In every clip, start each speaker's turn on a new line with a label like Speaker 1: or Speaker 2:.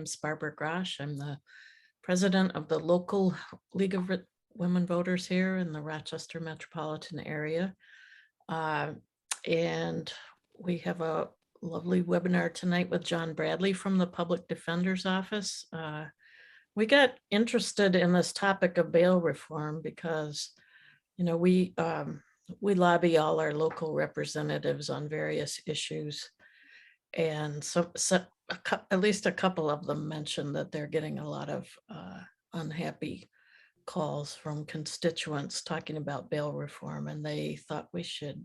Speaker 1: I'm Barbara Grosh. I'm the president of the local League of Women Voters here in the Rochester metropolitan area. And we have a lovely webinar tonight with John Bradley from the Public Defender's Office. We got interested in this topic of bail reform because, you know, we lobby all our local representatives on various issues. And so at least a couple of them mentioned that they're getting a lot of unhappy calls from constituents talking about bail reform, and they thought we should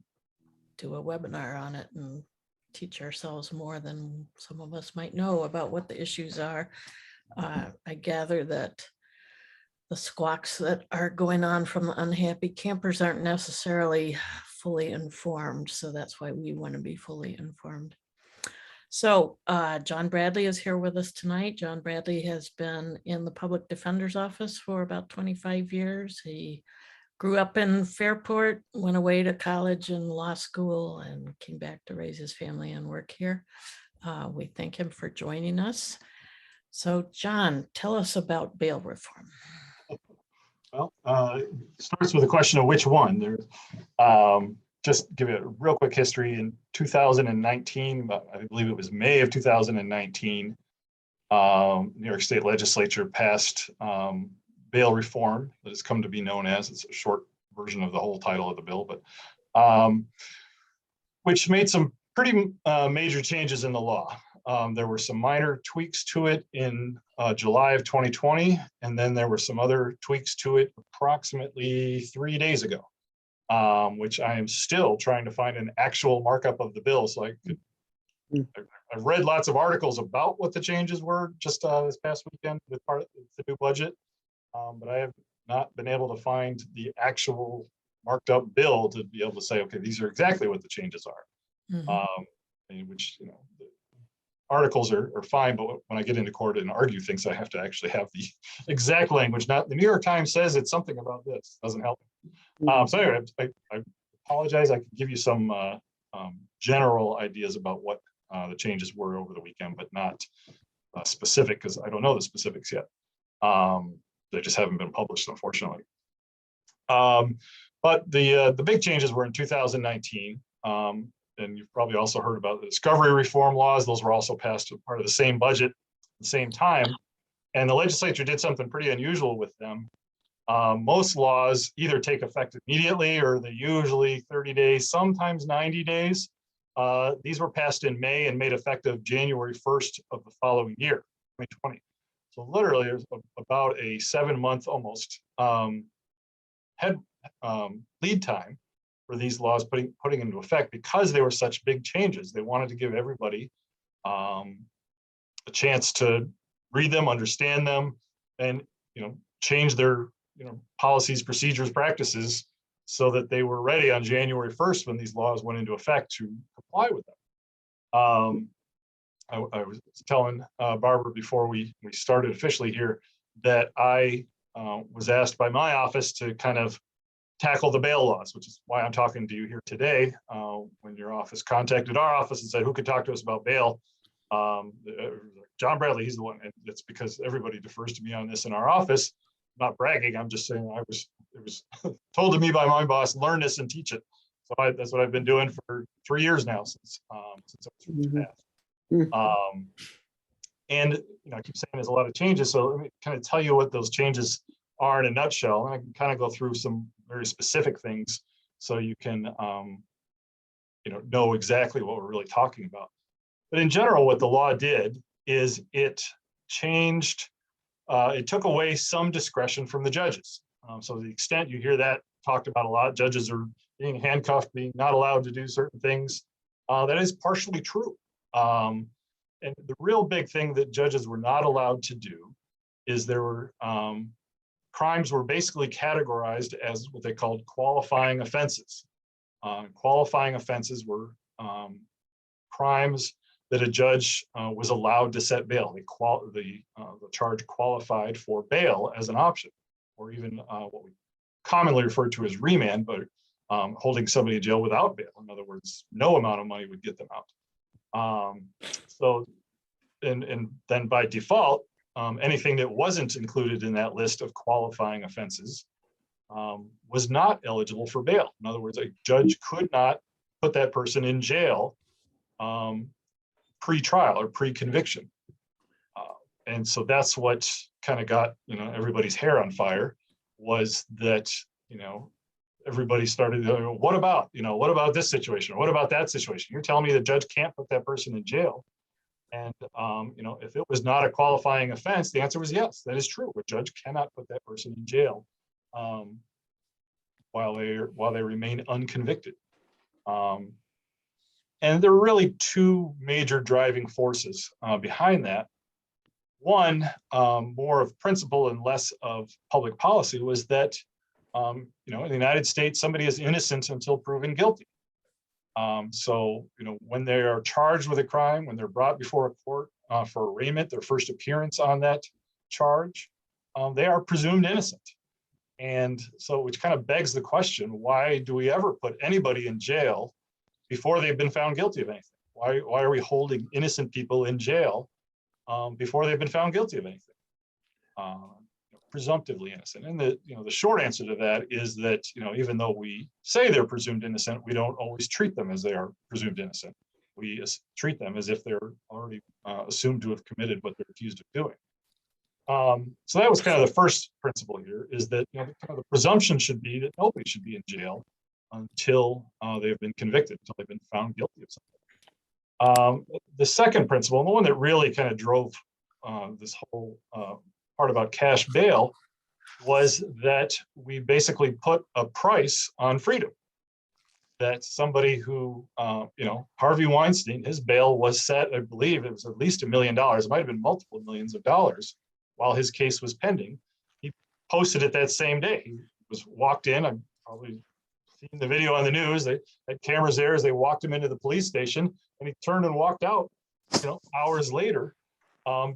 Speaker 1: do a webinar on it and teach ourselves more than some of us might know about what the issues are. I gather that the squawks that are going on from the unhappy campers aren't necessarily fully informed, so that's why we want to be fully informed. So John Bradley is here with us tonight. John Bradley has been in the Public Defender's Office for about 25 years. He grew up in Fairport, went away to college and law school, and came back to raise his family and work here. We thank him for joining us. So John, tell us about bail reform.
Speaker 2: Well, it starts with a question of which one. There's just give you a real quick history. In 2019, I believe it was May of 2019, New York State Legislature passed bail reform that has come to be known as, it's a short version of the whole title of the bill, but which made some pretty major changes in the law. There were some minor tweaks to it in July of 2020, and then there were some other tweaks to it approximately 3 days ago. Which I am still trying to find an actual markup of the bill. So I've read lots of articles about what the changes were just this past weekend with part of the new budget, but I have not been able to find the actual marked up bill to be able to say, okay, these are exactly what the changes are. Which, you know, the articles are fine, but when I get into court and argue things, I have to actually have the exact language. Not the New York Times says it's something about this, doesn't help. So anyway, I apologize. I can give you some general ideas about what the changes were over the weekend, but not specific because I don't know the specifics yet. They just haven't been published, unfortunately. But the big changes were in 2019. And you've probably also heard about the discovery reform laws. Those were also passed as part of the same budget at the same time. And the legislature did something pretty unusual with them. Most laws either take effect immediately or they usually 30 days, sometimes 90 days. These were passed in May and made effective January 1st of the following year, 2020. So literally there's about a 7-month almost lead time for these laws putting into effect because they were such big changes. They wanted to give everybody a chance to read them, understand them, and change their policies, procedures, practices so that they were ready on January 1st when these laws went into effect to comply with them. I was telling Barbara before we started officially here that I was asked by my office to kind of tackle the bail laws, which is why I'm talking to you here today. When your office contacted our office and said, who could talk to us about bail? John Bradley, he's the one. And it's because everybody defers to me on this in our office. I'm not bragging, I'm just saying it was told to me by my boss, learn this and teach it. So that's what I've been doing for 3 years now since I was passed. And I keep saying there's a lot of changes. So let me kind of tell you what those changes are in a nutshell. And I can kind of go through some very specific things so you can know exactly what we're really talking about. But in general, what the law did is it changed, it took away some discretion from the judges. So to the extent you hear that talked about a lot, judges are being handcuffed, being not allowed to do certain things. That is partially true. And the real big thing that judges were not allowed to do is there were crimes were basically categorized as what they called qualifying offenses. Qualifying offenses were crimes that a judge was allowed to set bail. The charge qualified for bail as an option, or even what we commonly refer to as remand, but holding somebody in jail without bail. In other words, no amount of money would get them out. So and then by default, anything that wasn't included in that list of qualifying offenses was not eligible for bail. In other words, a judge could not put that person in jail pre-trial or pre-conviction. And so that's what kind of got, everybody's hair on fire, was that, everybody started, what about this situation? What about that situation? You're telling me the judge can't put that person in jail? And, if it was not a qualifying offense, the answer was yes, that is true. A judge cannot put that person in jail while they remain unconvicted. And there are really two major driving forces behind that. One, more of principle and less of public policy, was that, in the United States, somebody is innocent until proven guilty. So, when they are charged with a crime, when they're brought before a court for arraignment, their first appearance on that charge, they are presumed innocent. And so, which kind of begs the question, why do we ever put anybody in jail before they've been found guilty of anything? Why are we holding innocent people in jail before they've been found guilty of anything? Presumptively innocent. And the short answer to that is that, even though we say they're presumed innocent, we don't always treat them as they are presumed innocent. We treat them as if they're already assumed to have committed what they're accused of doing. So that was kind of the first principle here, is that kind of the presumption should be that nobody should be in jail until they've been convicted, until they've been found guilty of something. The second principle, and the one that really kind of drove this whole part about cash bail, was that we basically put a price on freedom. That somebody who, Harvey Weinstein, his bail was set, I believe it was at least $1 million. It might have been multiple millions of dollars while his case was pending. He posted it that same day. He was walked in. I've probably seen the video on the news. They had cameras there as they walked him into the police station, and he turned and walked out, hours later,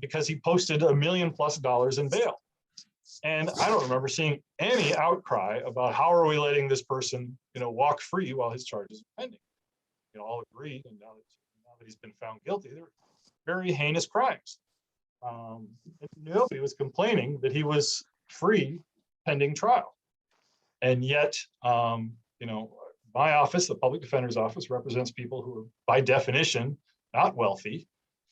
Speaker 2: because he posted $1 million+ in bail. And I don't remember seeing any outcry about how are we letting this person, walk free while his charges are pending. All agreed, and now that he's been found guilty, they're very heinous crimes. Nobody was complaining that he was free pending trial. And yet, my office, the public defender's office, represents people who are, by definition, not wealthy,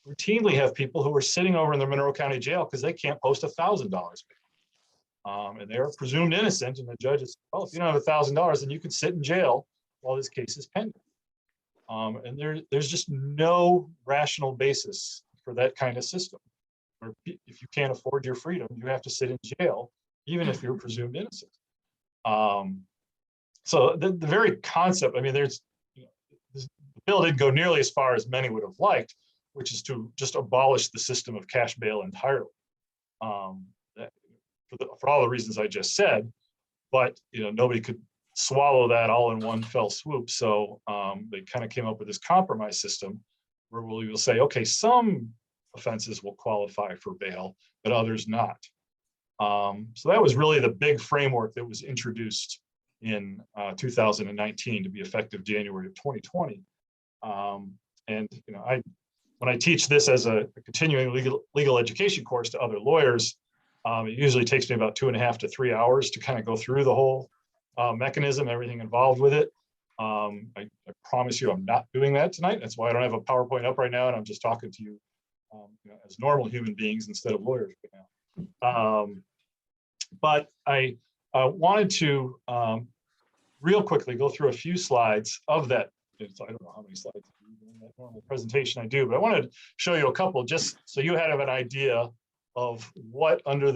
Speaker 2: routinely have people who are sitting over in the Monroe County Jail because they can't post $1,000 bail. And they're presumed innocent, and the judge is, well, if you don't have $1,000, then you could sit in jail while this case is pending. And there's just no rational basis for that kind of system. Where if you can't afford your freedom, you have to sit in jail, even if you're presumed innocent. So the very concept, the bill didn't go nearly as far as many would have liked, which is to just abolish the system of cash bail entirely. For all the reasons I just said, but nobody could swallow that all in one fell swoop. So they kind of came up with this compromise system where we will say, okay, some offenses will qualify for bail, but others not. So that was really the big framework that was introduced in 2019 to be effective January of 2020. And when I teach this as a continuing legal education course to other lawyers, it usually takes me about 2.5 to 3 hours to kind of go through the whole mechanism, everything involved with it. I promise you I'm not doing that tonight. That's why I don't have a PowerPoint up right now, and I'm just talking to you, as normal human beings instead of lawyers right now. But I wanted to real quickly go through a few slides of that. I don't know how many slides in that normal presentation I do, but I wanted to show you a couple just so you had an idea of what under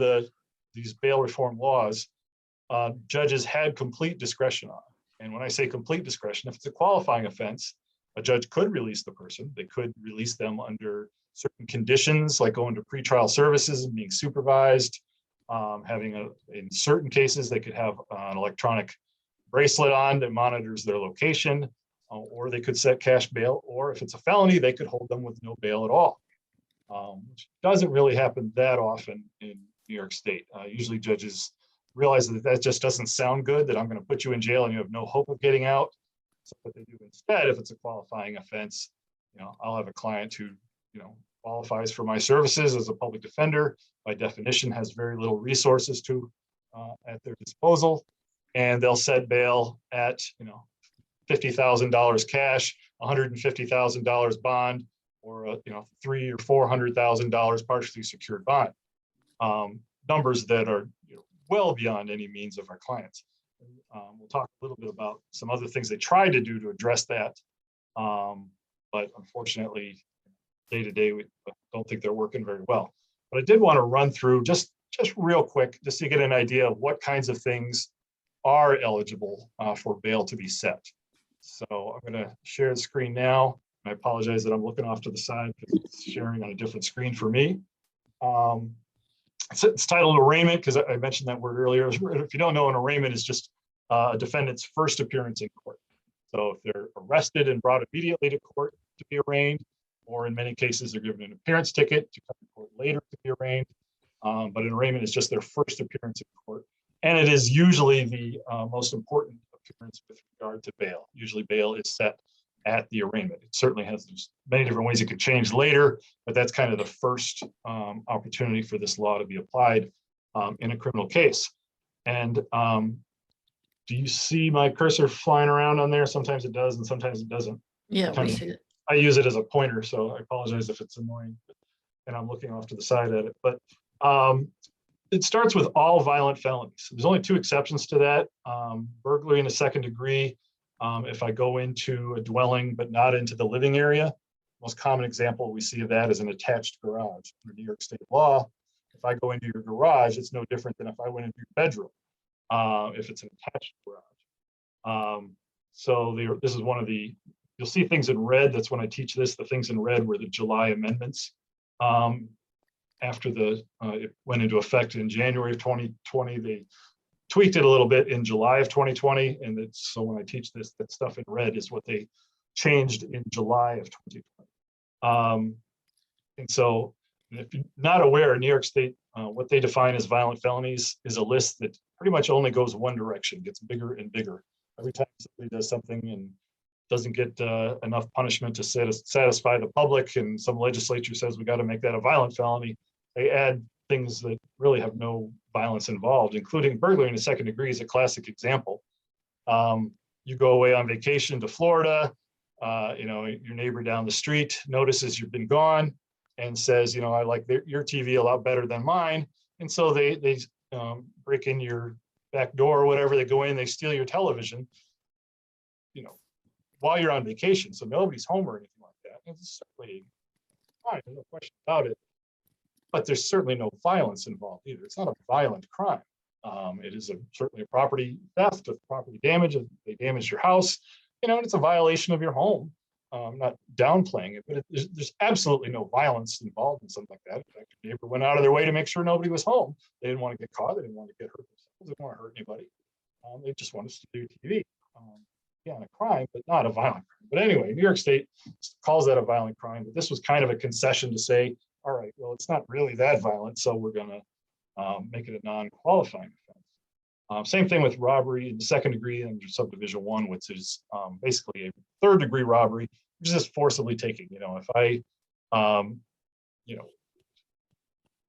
Speaker 2: these bail reform laws judges had complete discretion on. And when I say complete discretion, if it's a qualifying offense, a judge could release the person. They could release them under certain conditions, like going to pretrial services and being supervised, in certain cases, they could have an electronic bracelet on that monitors their location, or they could set cash bail, or if it's a felony, they could hold them with no bail at all, which doesn't really happen that often in New York State. Usually judges realize that just doesn't sound good, that I'm going to put you in jail and you have no hope of getting out. So what they do instead, if it's a qualifying offense, I'll have a client who, qualifies for my services as a public defender, by definition, has very little resources at their disposal, and they'll set bail at $50,000 cash, $150,000 bond, or a $300,000 or $400,000 partially secured bond. Numbers that are well beyond any means of our clients. We'll talk a little bit about some other things they tried to do to address that, but unfortunately, day to day, we don't think they're working very well. But I did want to run through just real quick, just to get an idea of what kinds of things are eligible for bail to be set. So I'm going to share the screen now. I apologize that I'm looking off to the side because it's sharing on a different screen for me. It's titled arraignment because I mentioned that word earlier. If you don't know, an arraignment is just a defendant's first appearance in court. So if they're arrested and brought immediately to court to be arraigned, or in many cases, they're given an appearance ticket to come to court later to be arraigned. But an arraignment is just their first appearance in court. And it is usually the most important appearance with regard to bail. Usually bail is set at the arraignment. It certainly has many different ways it could change later, but that's kind of the first opportunity for this law to be applied in a criminal case. And do you see my cursor flying around on there? Sometimes it does and sometimes it doesn't.
Speaker 1: Yeah, we see it.
Speaker 2: I use it as a pointer, so I apologize if it's annoying, and I'm looking off to the side at it. But it starts with all violent felonies. There's only two exceptions to that. Burglary in the second degree, if I go into a dwelling but not into the living area. Most common example we see of that is an attached garage. Under New York State law, if I go into your garage, it's no different than if I went into your bedroom, if it's an attached garage. This is one of the, you'll see things in red. That's when I teach this. The things in red were the July amendments. After it went into effect in January of 2020, they tweaked it a little bit in July of 2020. And so when I teach this, that stuff in red is what they changed in July of 2020. And so if you're not aware, New York State, what they define as violent felonies is a list that pretty much only goes one direction, gets bigger and bigger. Every time somebody does something and doesn't get enough punishment to satisfy the public, and some legislature says we got to make that a violent felony, they add things that really have no violence involved, including burglary in the second degree is a classic example. You go away on vacation to Florida, your neighbor down the street notices you've been gone and says, I like your TV a lot better than mine. And so they break in your back door or whatever, they go in, they steal your television, while you're on vacation. So nobody's home or anything like that. It's certainly fine, no question about it. But there's certainly no violence involved either. It's not a violent crime. It is certainly a property theft, of property damage. If they damage your house, and it's a violation of your home. I'm not downplaying it, but there's absolutely no violence involved in something like that. In fact, your neighbor went out of their way to make sure nobody was home. They didn't want to get caught. They didn't want to get hurt themselves. They didn't want to hurt anybody. They just wanted to steal your TV. Yeah, a crime, but not a violent crime. But anyway, New York State calls that a violent crime. But this was kind of a concession to say, all right, well, it's not really that violent, so we're going to make it a non-qualifying offense. Same thing with robbery in the second degree under subdivision 1, which is basically a third degree robbery, which is just forcibly taking. If I,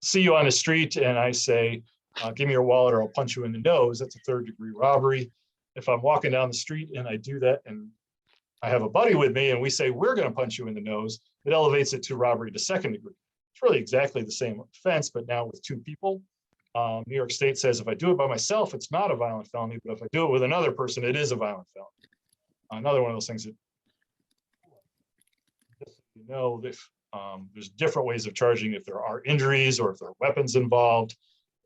Speaker 2: see you on the street and I say, give me your wallet or I'll punch you in the nose, that's a third degree robbery. If I'm walking down the street and I do that and I have a buddy with me and we say, we're going to punch you in the nose, it elevates it to robbery to second degree. It's really exactly the same offense, but now with two people. New York State says if I do it by myself, it's not a violent felony, but if I do it with another person, it is a violent felony. Another one of those things that, if there's different ways of charging if there are injuries or if there are weapons involved.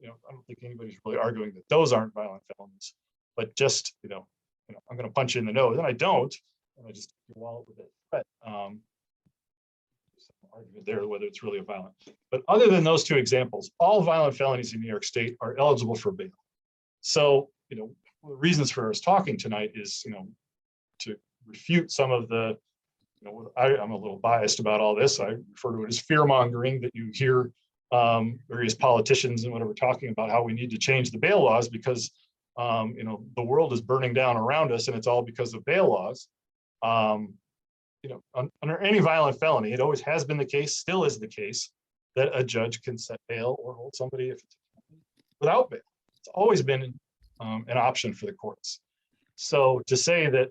Speaker 2: I don't think anybody's really arguing that those aren't violent felonies. But just, I'm going to punch you in the nose, and I don't, and I just take your wallet with it. But some argument there whether it's really a violent. But other than those two examples, all violent felonies in New York State are eligible for bail. So, the reasons for us talking tonight is, to refute some of the, I'm a little biased about all this. I refer to it as fear mongering that you hear various politicians and whatever talking about how we need to change the bail laws because the world is burning down around us and it's all because of bail laws. under any violent felony, it always has been the case, still is the case, that a judge can set bail or hold somebody if it's without bail. It's always been an option for the courts. So to say that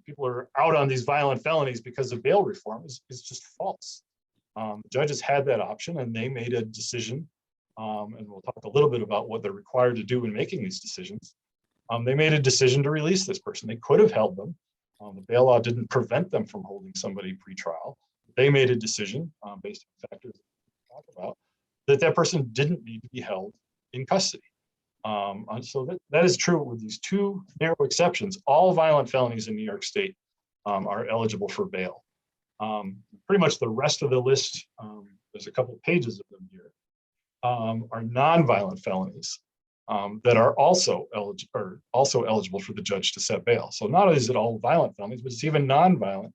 Speaker 2: people are out on these violent felonies because of bail reform is just false. Judges had that option, and they made a decision, and we'll talk a little bit about what they're required to do in making these decisions. They made a decision to release this person. They could have held them. The bail law didn't prevent them from holding somebody pre-trial. They made a decision based on factors we'll talk about, that person didn't need to be held in custody. So that is true with these two narrow exceptions. All violent felonies in New York State are eligible for bail. Pretty much the rest of the list, there's a couple of pages of them here, are non-violent felonies that are also eligible for the judge to set bail. So not only is it all violent felonies, but it's even non-violent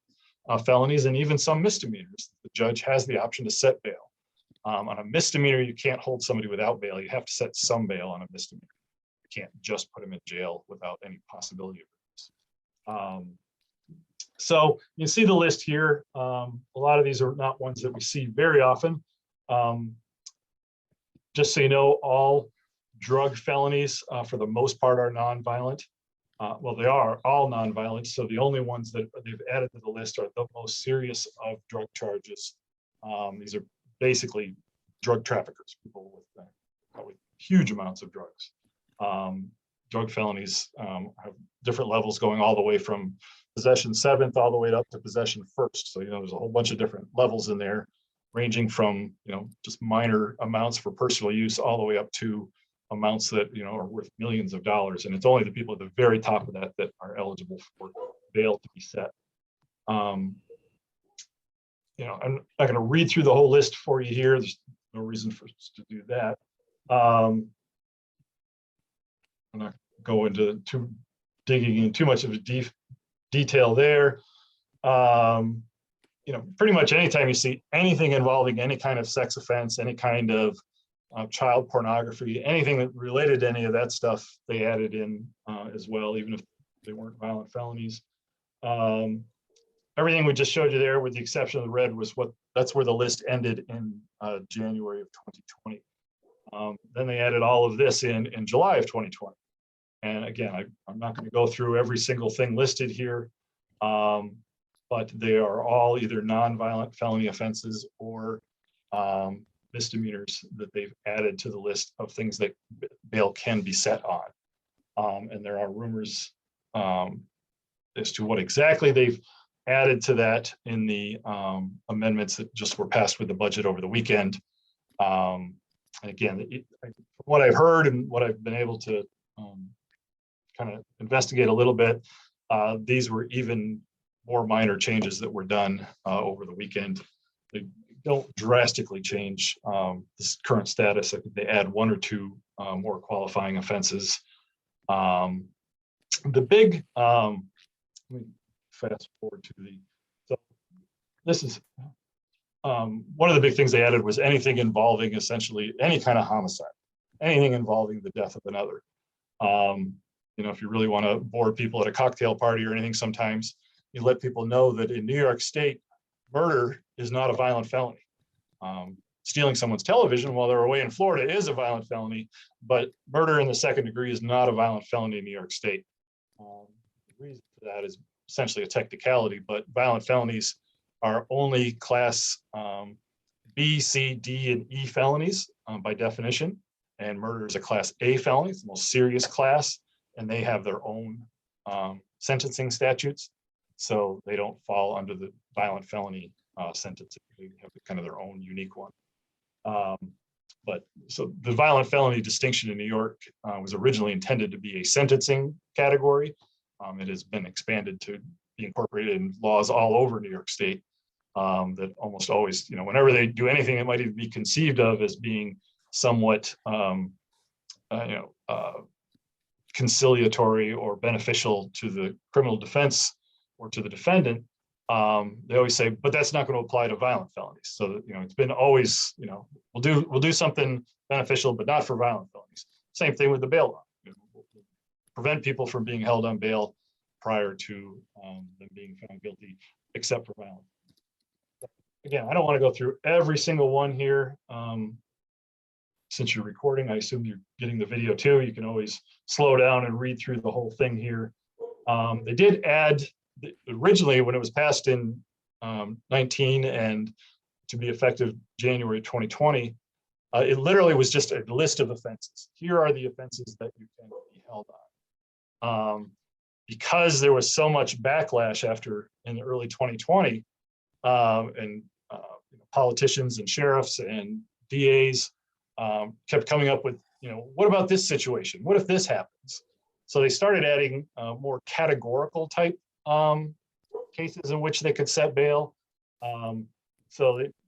Speaker 2: felonies and even some misdemeanors. The judge has the option to set bail. On a misdemeanor, you can't hold somebody without bail. You have to set some bail on a misdemeanor. You can't just put them in jail without any possibility of release. So you see the list here. A lot of these are not ones that we see very often. Just so you know, all drug felonies for the most part are nonviolent. Well, they are all nonviolent. So the only ones that they've added to the list are the most serious of drug charges. These are basically drug traffickers, people with huge amounts of drugs. Drug felonies have different levels going all the way from possession 7th all the way up to possession 1st. So, there's a whole bunch of different levels in there, ranging from, just minor amounts for personal use all the way up to amounts that, are worth millions of dollars. And it's only the people at the very top of that are eligible for bail to be set. I'm not going to read through the whole list for you here. There's no reason for us to do that. I'm not go into digging in too much of a detail there. Pretty much anytime you see anything involving any kind of sex offense, any kind of child pornography, anything that related to any of that stuff, they added in as well, even if they weren't violent felonies. Everything we just showed you there, with the exception of the red, that's where the list ended in January of 2020. Then they added all of this in July of 2020. And again, I'm not going to go through every single thing listed here, but they are all either non-violent felony offenses or misdemeanors that they've added to the list of things that bail can be set on. And there are rumors as to what exactly they've added to that in the amendments that just were passed with the budget over the weekend. And again, from what I've heard and what I've been able to kind of investigate a little bit, these were even more minor changes that were done over the weekend. They don't drastically change this current status. I think they add 1 or 2 more qualifying offenses. The big, let me fast forward to so this is one of the big things they added was anything involving essentially any kind of homicide, anything involving the death of another. If you really want to bore people at a cocktail party or anything, sometimes you let people know that in New York State, murder is not a violent felony. Stealing someone's television while they're away in Florida is a violent felony, but murder in the 2nd degree is not a violent felony in New York State. The reason for that is essentially a technicality, but violent felonies are only class B, C, D, and E felonies by definition, and murder is a class A felony. It's the most serious class, and they have their own sentencing statutes, so they don't fall under the violent felony sentencing. They have kind of their own unique one. But so the violent felony distinction in New York was originally intended to be a sentencing category. It has been expanded to be incorporated in laws all over New York State. That almost always, whenever they do anything that might even be conceived of as being somewhat, conciliatory or beneficial to the criminal defense or to the defendant, they always say, but that's not going to apply to violent felonies. So that, it's been always, we'll do something beneficial, but not for violent felonies. Same thing with the bail law. We'll prevent people from being held on bail prior to them being found guilty except for violence. Again, I don't want to go through every single one here. Since you're recording, I assume you're getting the video too. You can always slow down and read through the whole thing here. They did add, originally when it was passed in 19 and to be effective January 2020, it literally was just a list of offenses. Here are the offenses that you can be held on. Because there was so much backlash after in the early 2020, and politicians and sheriffs and DAs kept coming up with, what about this situation? What if this happens? So they started adding more categorical type cases in which they could set bail.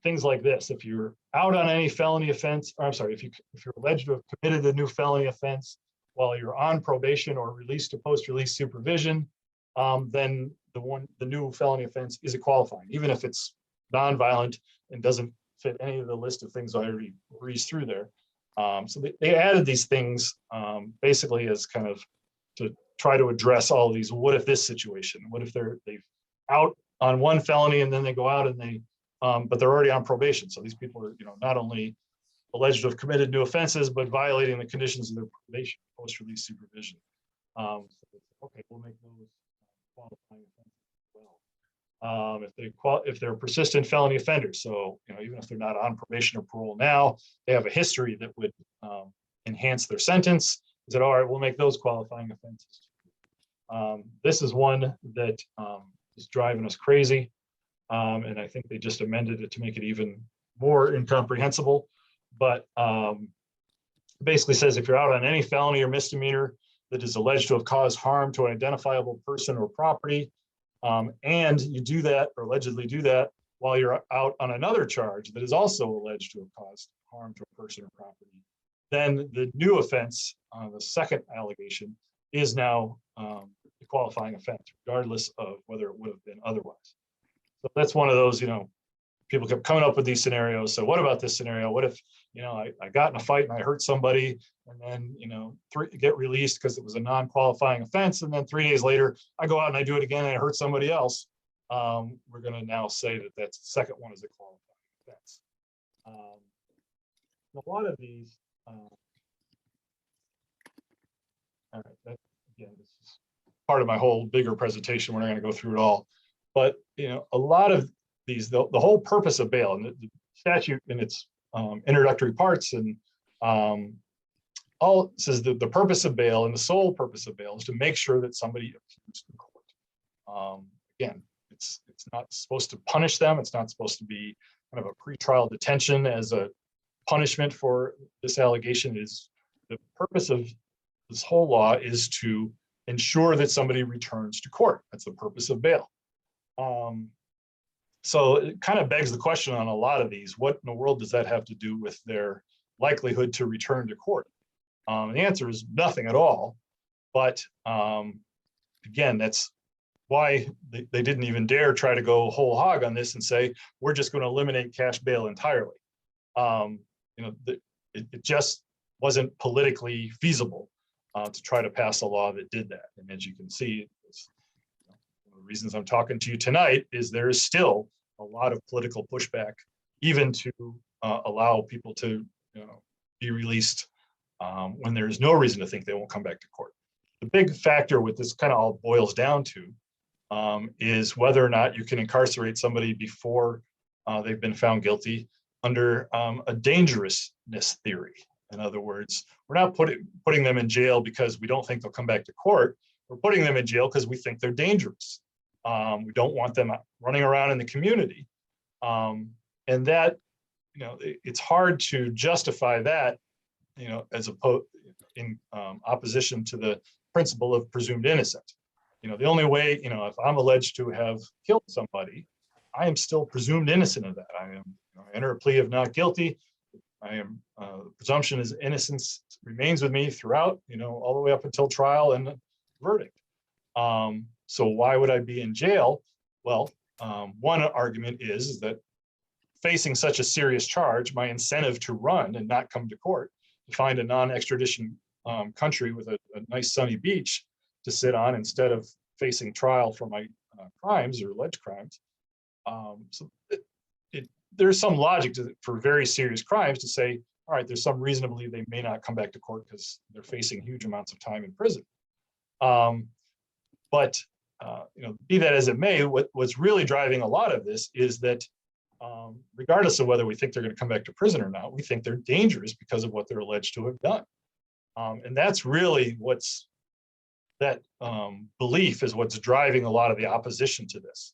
Speaker 2: Things like this: if you're out on any felony offense, or I'm sorry, if you're alleged to have committed a new felony offense while you're on probation or released to post-release supervision, then the new felony offense is a qualifying, even if it's nonviolent and doesn't fit any of the list of things I already breezed through there. So they added these things basically as kind of to try to address all of these. What if this situation? What if they're out on one felony and then they go out and but they're already on probation? So these people are, not only alleged to have committed new offenses, but violating the conditions of their probation, post-release supervision. Okay, we'll make those qualifying offenses as well. If they're persistent felony offenders, so even if they're not on probation or parole now, they have a history that would enhance their sentence. Is it all right? We'll make those qualifying offenses. This is one that is driving us crazy, and I think they just amended it to make it even more incomprehensible. But basically says if you're out on any felony or misdemeanor that is alleged to have caused harm to an identifiable person or property, and you do that or allegedly do that while you're out on another charge that is also alleged to have caused harm to a person or property, then the new offense, the second allegation, is now a qualifying offense, regardless of whether it would have been otherwise. So that's one of those, people kept coming up with these scenarios. So what about this scenario? What if, I got in a fight and I hurt somebody, and then, get released because it was a non-qualifying offense. And then 3 days later, I go out and I do it again and I hurt somebody else. We're going to now say that that's the second one is a qualifying offense. A lot of these, all right, that, again, this is part of my whole bigger presentation. We're not going to go through it all. But, a lot of these, the whole purpose of bail and the statute in its introductory parts and all says that the purpose of bail and the sole purpose of bail is to make sure that somebody appears in court. Again, it's not supposed to punish them. It's not supposed to be kind of a pretrial detention as a punishment for this allegation. Is the purpose of this whole law is to ensure that somebody returns to court. That's the purpose of bail. So it kind of begs the question on a lot of these, what in the world does that have to do with their likelihood to return to court? The answer is nothing at all. But again, that's why they didn't even dare try to go whole hog on this and say, we're just going to eliminate cash bail entirely. It just wasn't politically feasible to try to pass a law that did that. And as you can see, one of the reasons I'm talking to you tonight is there is still a lot of political pushback, even to allow people to be released when there's no reason to think they won't come back to court. The big factor with this kind of all boils down to is whether or not you can incarcerate somebody before they've been found guilty under a dangerousness theory. In other words, we're not putting them in jail because we don't think they'll come back to court. We're putting them in jail because we think they're dangerous. We don't want them running around in the community. And that, it's hard to justify that, as opposed in opposition to the principle of presumed innocent. The only way, if I'm alleged to have killed somebody, I am still presumed innocent of that. I enter a plea of not guilty. I am, presumption is innocence remains with me throughout, all the way up until trial and verdict. So why would I be in jail? Well, one argument is that facing such a serious charge, my incentive to run and not come to court, to find a non-extradition country with a nice sunny beach to sit on instead of facing trial for my crimes or alleged crimes, So there's some logic for very serious crimes to say, all right, there's some reason to believe they may not come back to court because they're facing huge amounts of time in prison. But be that as it may, what's really driving a lot of this is that regardless of whether we think they're going to come back to prison or not, we think they're dangerous because of what they're alleged to have done. And that's really that belief is what's driving a lot of the opposition to this.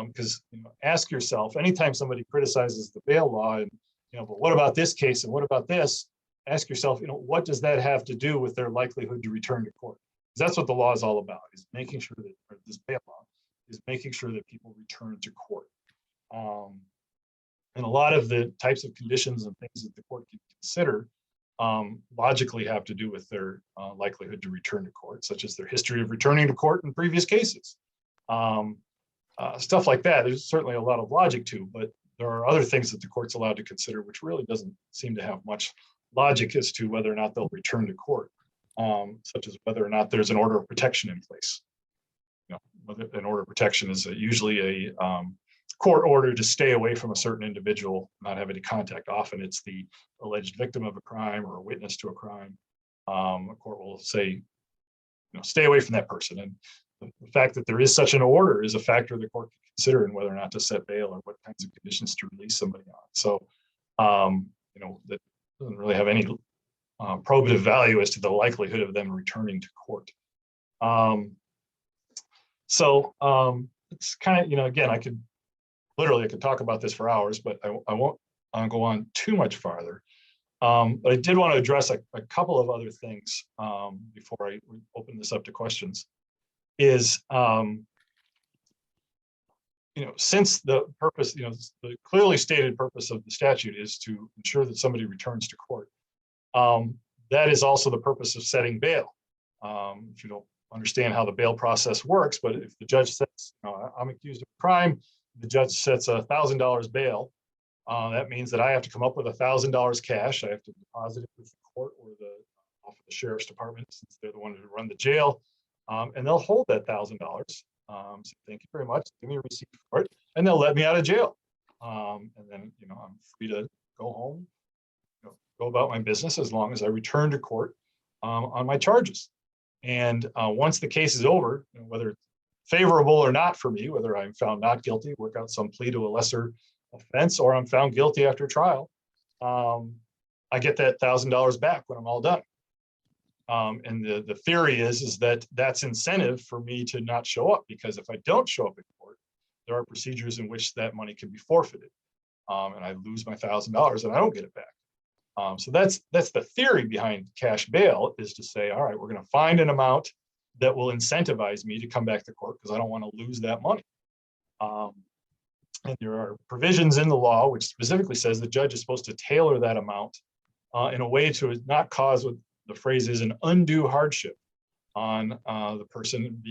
Speaker 2: Because ask yourself, anytime somebody criticizes the bail law and, but what about this case and what about this? Ask yourself, what does that have to do with their likelihood to return to court? Because that's what the law is all about, is making sure that, or this bail law is making sure that people return to court. And a lot of the types of conditions and things that the court can consider logically have to do with their likelihood to return to court, such as their history of returning to court in previous cases. Stuff like that, there's certainly a lot of logic to, but there are other things that the court's allowed to consider, which really doesn't seem to have much logic as to whether or not they'll return to court, such as whether or not there's an order of protection in place. Whether an order of protection is usually a court order to stay away from a certain individual, not have any contact. Often it's the alleged victim of a crime or a witness to a crime. A court will say, stay away from that person. And the fact that there is such an order is a factor the court can consider in whether or not to set bail or what kinds of conditions to release somebody on. So, that doesn't really have any probative value as to the likelihood of them returning to court. It's kind of, again, I could talk about this for hours, but I won't go on too much farther. But I did want to address a couple of other things before I open this up to questions. Is since the purpose, the clearly stated purpose of the statute is to ensure that somebody returns to court, that is also the purpose of setting bail. If you don't understand how the bail process works, but if the judge says, I'm accused of a crime, the judge sets $1,000 bail. That means that I have to come up with $1,000 cash. I have to deposit it with the court or off of the sheriff's department, since they're the ones who run the jail. And they'll hold that $1,000. So thank you very much. Give me a receipt for it, and they'll let me out of jail. And then I'm free to go home, go about my business as long as I return to court on my charges. And once the case is over, whether it's favorable or not for me, whether I'm found not guilty, work out some plea to a lesser offense, or I'm found guilty after trial, I get that $1,000 back when I'm all done. And the theory is that that's incentive for me to not show up, because if I don't show up in court, there are procedures in which that money can be forfeited, and I lose my $1,000 and I don't get it back. So that's the theory behind cash bail, is to say, all right, we're going to find an amount that will incentivize me to come back to court because I don't want to lose that money. And there are provisions in the law which specifically says the judge is supposed to tailor that amount in a way to not cause what the phrase is an undue hardship on the person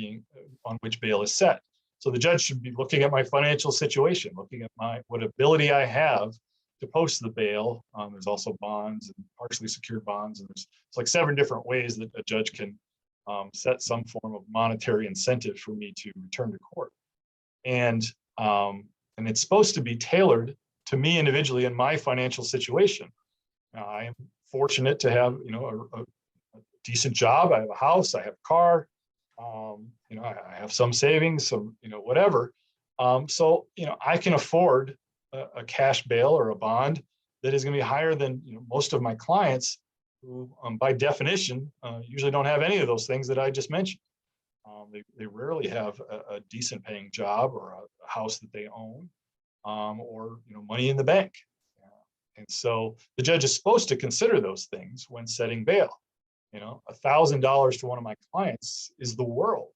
Speaker 2: on which bail is set. So the judge should be looking at my financial situation, looking at what ability I have to post the bail. There's also bonds and partially secured bonds, and it's like 7 different ways that a judge can set some form of monetary incentive for me to return to court. And it's supposed to be tailored to me individually in my financial situation. Now, I am fortunate to have, a decent job. I have a house, I have a car, I have some savings, some, whatever. So, I can afford a cash bail or a bond that is going to be higher than, most of my clients who, by definition, usually don't have any of those things that I just mentioned. They rarely have a decent paying job or a house that they own, or, money in the bank. And so the judge is supposed to consider those things when setting bail. $1,000 to one of my clients is the world.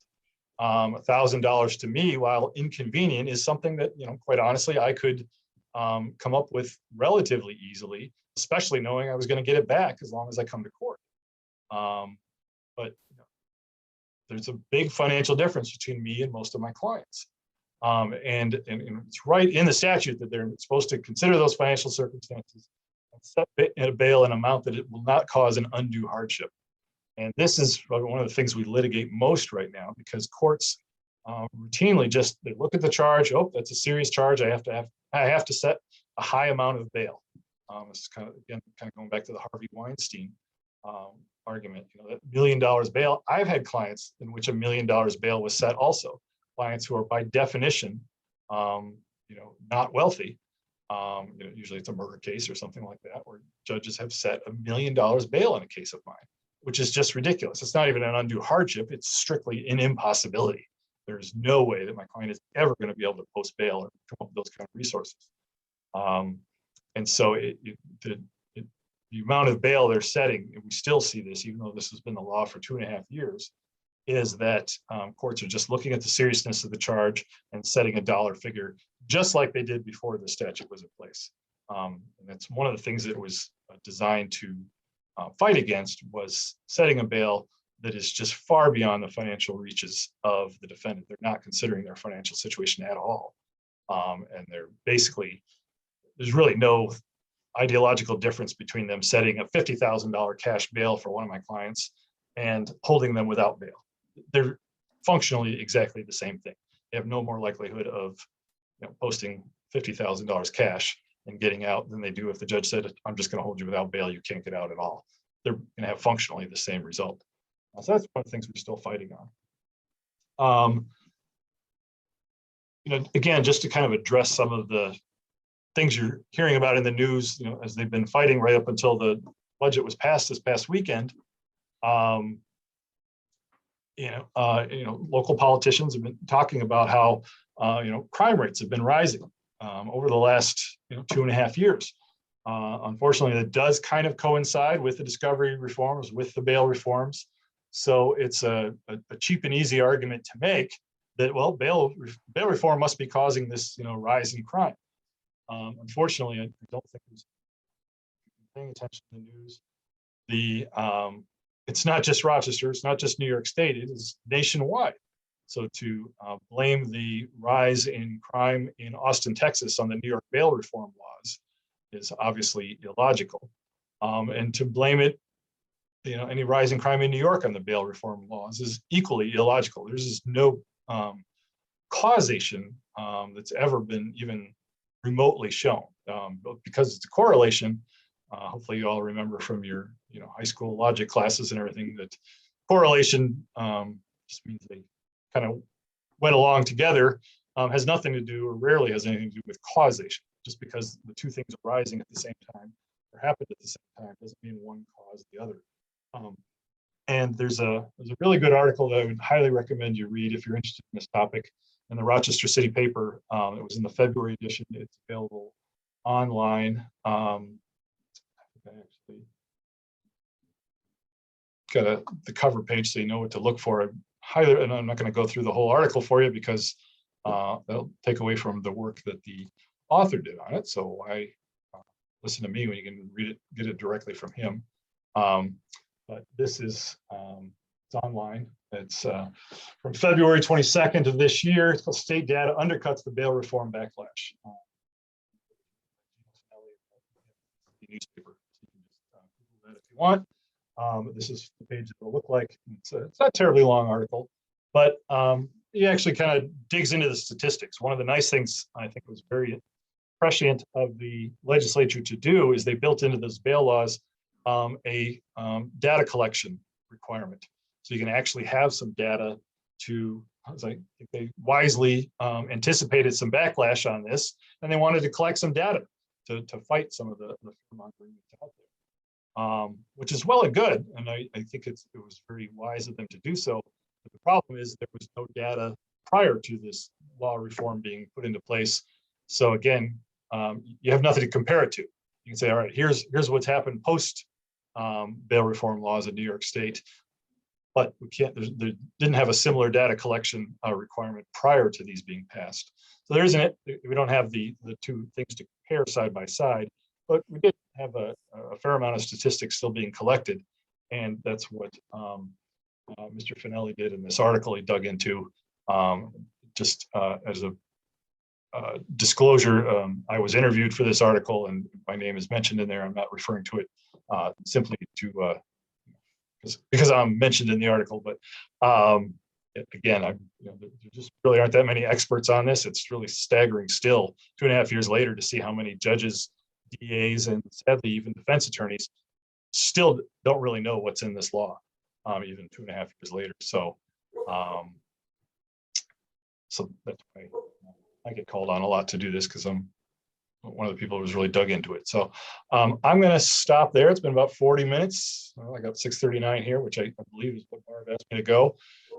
Speaker 2: $1,000 to me, while inconvenient, is something that, quite honestly, I could come up with relatively easily, especially knowing I was going to get it back as long as I come to court. But there's a big financial difference between me and most of my clients. And it's right in the statute that they're supposed to consider those financial circumstances and set bail an amount that it will not cause an undue hardship. And this is one of the things we litigate most right now, because courts routinely just, they look at the charge. Oh, that's a serious charge. I have to set a high amount of bail. It's kind of, again, kind of going back to the Harvey Weinstein argument, that $1 million bail. I've had clients in which $1 million bail was set also, clients who are by definition, not wealthy. Usually it's a murder case or something like that, where judges have set $1 million bail in a case of mine, which is just ridiculous. It's not even an undue hardship. It's strictly an impossibility. There's no way that my client is ever going to be able to post bail or come up with those kind of resources. And so the amount of bail they're setting, and we still see this, even though this has been the law for 2.5 years, is that courts are just looking at the seriousness of the charge and setting a dollar figure, just like they did before the statute was in place. And that's one of the things that it was designed to fight against, was setting a bail that is just far beyond the financial reaches of the defendant. They're not considering their financial situation at all. And they're basically, there's really no ideological difference between them setting a $50,000 cash bail for one of my clients and holding them without bail. They're functionally exactly the same thing. They have no more likelihood of posting $50,000 cash and getting out than they do if the judge said, I'm just going to hold you without bail, you can't get out at all. They're going to have functionally the same result. So that's one of the things we're still fighting on. Again, just to kind of address some of the things you're hearing about in the news, as they've been fighting right up until the budget was passed this past weekend. Local politicians have been talking about how crime rates have been rising over the last 2.5 years. Unfortunately, that does kind of coincide with the discovery reforms, with the bail reforms. So it's a cheap and easy argument to make that, well, bail reform must be causing this rise in crime. Unfortunately, I don't think there's paying attention to the news. It's not just Rochester, it's not just New York State, it is nationwide. So to blame the rise in crime in Austin, Texas on the New York bail reform laws is obviously illogical. And to blame it, any rise in crime in New York on the bail reform laws is equally illogical. There's just no causation that's ever been even remotely shown. But because it's a correlation, hopefully you all remember from your high school logic classes and everything that correlation just means they kind of went along together, has nothing to do, or rarely has anything to do, with causation. Just because the two things are rising at the same time or happened at the same time doesn't mean one caused the other. And there's a really good article that I would highly recommend you read if you're interested in this topic, in the Rochester City paper. It was in the February edition. It's available online. I actually got the cover page so you know what to look for. And I'm not going to go through the whole article for you because that'll take away from the work that the author did on it. So why listen to me when you can read it, get it directly from him. But this is it's online. It's from February 22nd of this year. It's called "State Data Undercuts the Bail Reform Backlash." The newspaper. So you can just Google that if you want. This is the page it'll look like. It's not a terribly long article, but he actually kind of digs into the statistics. One of the nice things I think was very prescient of the legislature to do is they built into those bail laws a data collection requirement. So you can actually have some data to, I think they wisely anticipated some backlash on this, and they wanted to collect some data to fight some of the fear-mongering that's out there, which is well and good. And I think it was very wise of them to do so. But the problem is there was no data prior to this law reform being put into place. So again, you have nothing to compare it to. You can say, all right, here's what's happened post bail reform laws in New York State, but we can't. They didn't have a similar data collection requirement prior to these being passed. So there isn't it. We don't have the two things to compare side by side, but we did have a fair amount of statistics still being collected, and that's what Mr. Finelli did in this article. He dug into just as a disclosure. I was interviewed for this article, and my name is mentioned in there. I'm not referring to it simply to because I'm mentioned in the article, but again, there just really aren't that many experts on this. It's really staggering still 2.5 years later to see how many judges, DAs, and sadly even defense attorneys still don't really know what's in this law, even 2.5 years later. So that's why I get called on a lot to do this, because I'm one of the people who's really dug into it. So I'm going to stop there. It's been about 40 minutes. Well, I got 6:39 here, which I believe is what Barb asked me to go,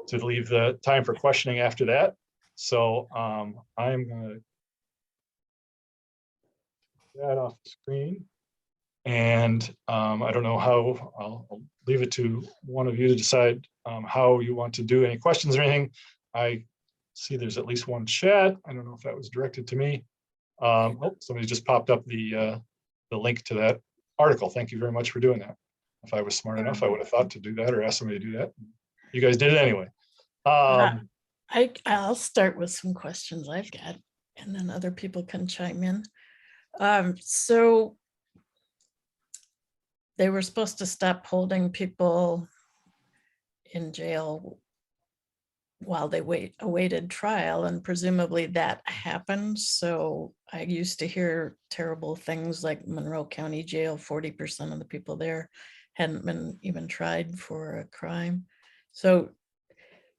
Speaker 2: to leave the time for questioning after that. So I'm going to get that off the screen. And I don't know how, I'll leave it to one of you to decide how you want to do any questions or anything. I see there's at least one chat. I don't know if that was directed to me. Oh, somebody just popped up the link to that article. Thank you very much for doing that. If I was smart enough, I would have thought to do that or ask somebody to do that. You guys did it anyway.
Speaker 1: I'll start with some questions I've got, and then other people can chime in. So they were supposed to stop holding people in jail while they awaited trial, and presumably that happened. So I used to hear terrible things like Monroe County Jail, 40% of the people there hadn't been even tried for a crime. So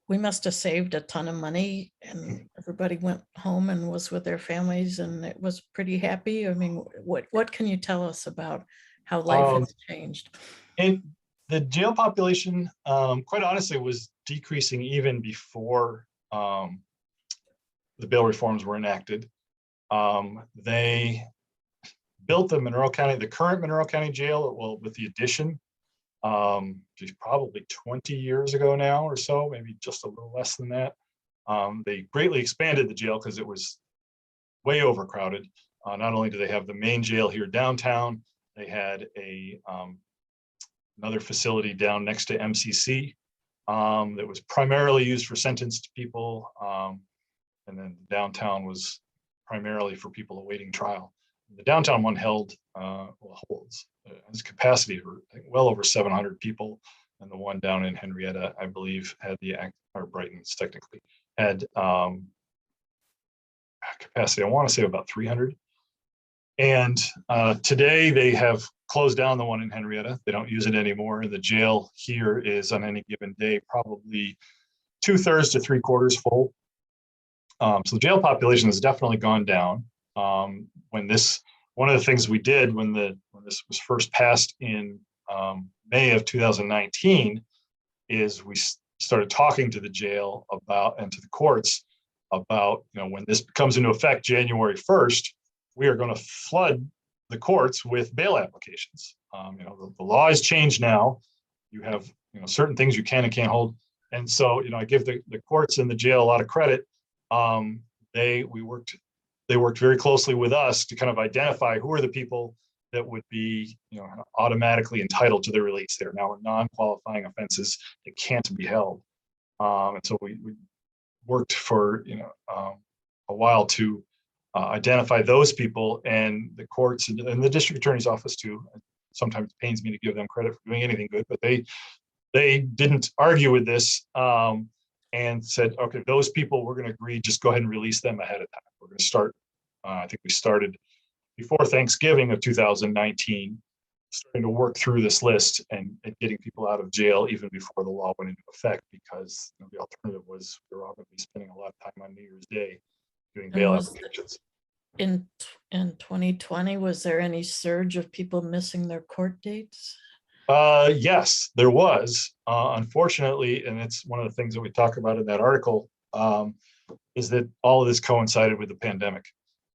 Speaker 1: we must have saved a ton of money, and everybody went home and was with their families, and it was pretty happy. I mean, what can you tell us about how life has changed?
Speaker 2: And the jail population, quite honestly, was decreasing even before the bail reforms were enacted. They built the current Monroe County Jail, well, with the addition, probably 20 years ago now or so, maybe just a little less than that. They greatly expanded the jail because it was way overcrowded. Not only do they have the main jail here downtown, they had another facility down next to MCC that was primarily used for sentenced people. And then downtown was primarily for people awaiting trial. The downtown one holds its capacity for well over 700 people. And the one down in Henrietta, I believe, had or Brighton's technically, had capacity, I want to say about 300. And today they have closed down the one in Henrietta. They don't use it anymore. The jail here is on any given day probably 2/3 to 3/4 full. So the jail population has definitely gone down. One of the things we did when this was first passed in May of 2019 is we started talking to the jail and to the courts about, when this comes into effect January 1st, we are going to flood the courts with bail applications. The law has changed now. You have certain things you can and can't hold, and so I give the courts and the jail a lot of credit. They worked very closely with us to kind of identify who are the people that would be automatically entitled to the release. They're now non-qualifying offenses that can't be held, and so we worked for a while to identify those people, and the courts and the district attorney's office too. Sometimes it pains me to give them credit for doing anything good, but they didn't argue with this and said, okay, those people, we're going to agree, just go ahead and release them ahead of time. We're going to start, I think we started before Thanksgiving of 2019, starting to work through this list and getting people out of jail even before the law went into effect, because the alternative was we were all going to be spending a lot of time on New Year's Day doing bail applications.
Speaker 1: In 2020, was there any surge of people missing their court dates?
Speaker 2: Yes, there was. Unfortunately, and it's one of the things that we talk about in that article, is that all of this coincided with the pandemic.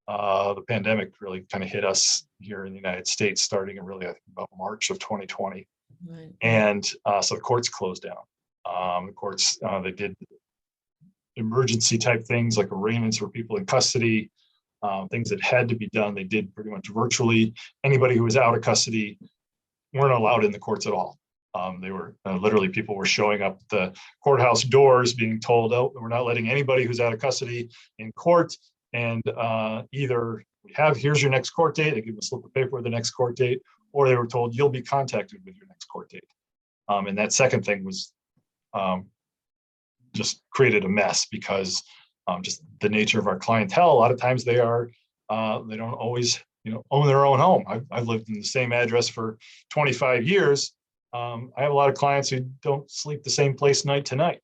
Speaker 2: The pandemic really kind of hit us here in the United States starting in really, I think, about March of 2020. Right. And so the courts closed down. The courts, they did emergency type things like arraignments for people in custody, things that had to be done. They did pretty much virtually. Anybody who was out of custody weren't allowed in the courts at all. They were literally, people were showing up at the courthouse doors being told, oh, we're not letting anybody who's out of custody in court. And either here's your next court date, they give them a slip of paper with the next court date, or they were told you'll be contacted with your next court date. And that second thing was just created a mess because just the nature of our clientele. A lot of times they don't always, own their own home. I've lived in the same address for 25 years. I have a lot of clients who don't sleep the same place night to night.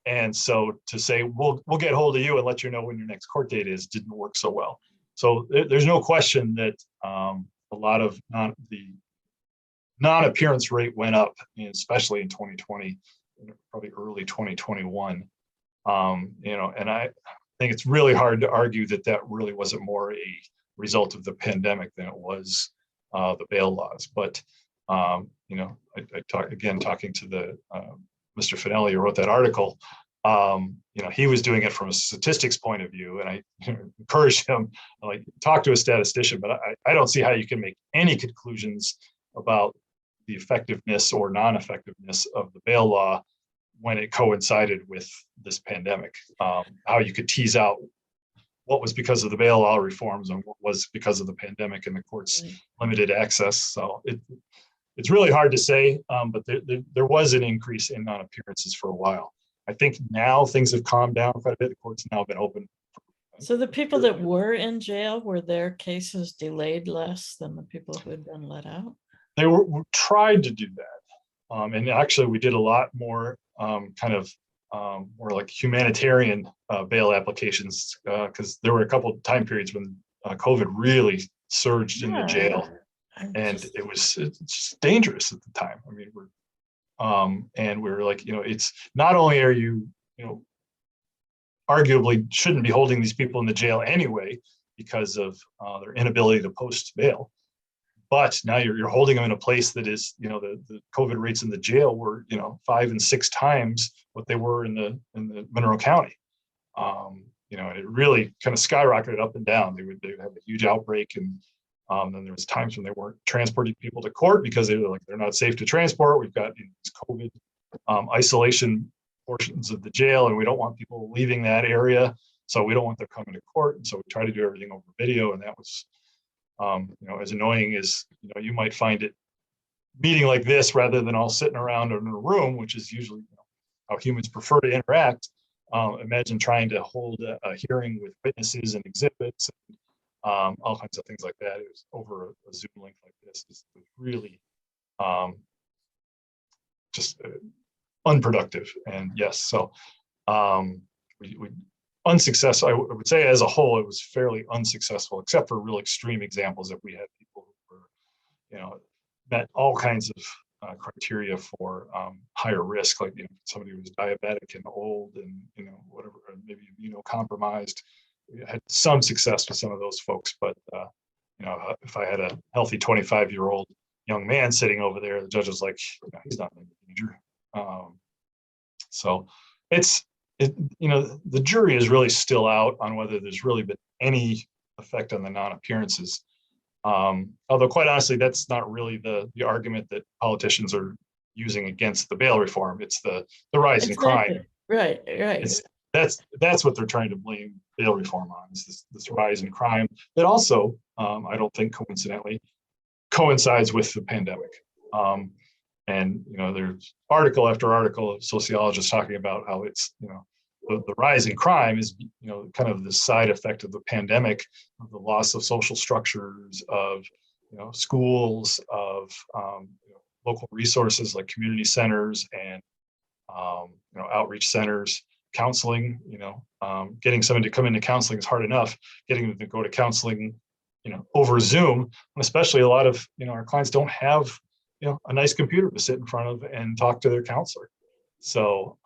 Speaker 2: And so to say, we'll get hold of you and let you know when your next court date is, didn't work so well. So there's no question that a lot of the non-appearance rate went up, especially in 2020, probably early 2021. And I think it's really hard to argue that really wasn't more a result of the pandemic than it was the bail laws. But I talking to the Mr. Finelli, who wrote that article. He was doing it from a statistics point of view, and I encouraged him, like, talk to a statistician. But I don't see how you can make any conclusions about the effectiveness or non-effectiveness of the bail law when it coincided with this pandemic. How you could tease out what was because of the bail law reforms and what was because of the pandemic and the court's limited access. So it's really hard to say, but there was an increase in non-appearances for a while. I think now things have calmed down quite a bit. The court's now been open.
Speaker 1: So the people that were in jail, were their cases delayed less than the people who had been let out?
Speaker 2: They were tried to do that. And actually we did a lot more more like humanitarian bail applications, because there were a couple of time periods when COVID really surged in the jail. It's dangerous at the time. I mean, and we're like, it's not only are you, arguably shouldn't be holding these people in the jail anyway because of their inability to post bail, but now you're holding them in a place that is, the COVID rates in the jail were, 5 and 6 times what they were in the Monroe County. It really kind of skyrocketed up and down. They would have a huge outbreak, and then there was times when they weren't transporting people to court because they were like, they're not safe to transport. We've got these COVID isolation portions of the jail, and we don't want people leaving that area, so we don't want them coming to court. And so we try to do everything over video, and that was, as annoying as you might find it, meeting like this rather than all sitting around in a room, which is usually how humans prefer to interact. Imagine trying to hold a hearing with witnesses and exhibits. All kinds of things like that. It was over a Zoom link like this. It was really just unproductive. And yes, so we unsuccessful. I would say as a whole, it was fairly unsuccessful, except for real extreme examples that we had people who were, met all kinds of criteria for higher risk, like somebody who was diabetic and old and whatever, maybe compromised. We had some success with some of those folks, but if I had a healthy 25-year-old young man sitting over there, the judge was like, he's not in danger. So the jury is really still out on whether there's really been any effect on the non-appearances. Although quite honestly, that's not really the argument that politicians are using against the bail reform. It's the rise in crime.
Speaker 1: Right.
Speaker 2: That's what they're trying to blame bail reform on, is this rise in crime that also, I don't think coincidentally, coincides with the pandemic. And there's article after article of sociologists talking about how it's the rise in crime is kind of the side effect of the pandemic, of the loss of social structures, of schools, of local resources like community centers and outreach centers, counseling. Getting someone to come into counseling is hard enough. Getting them to go to counseling over Zoom, and especially a lot of our clients don't have a nice computer to sit in front of and talk to their counselor. So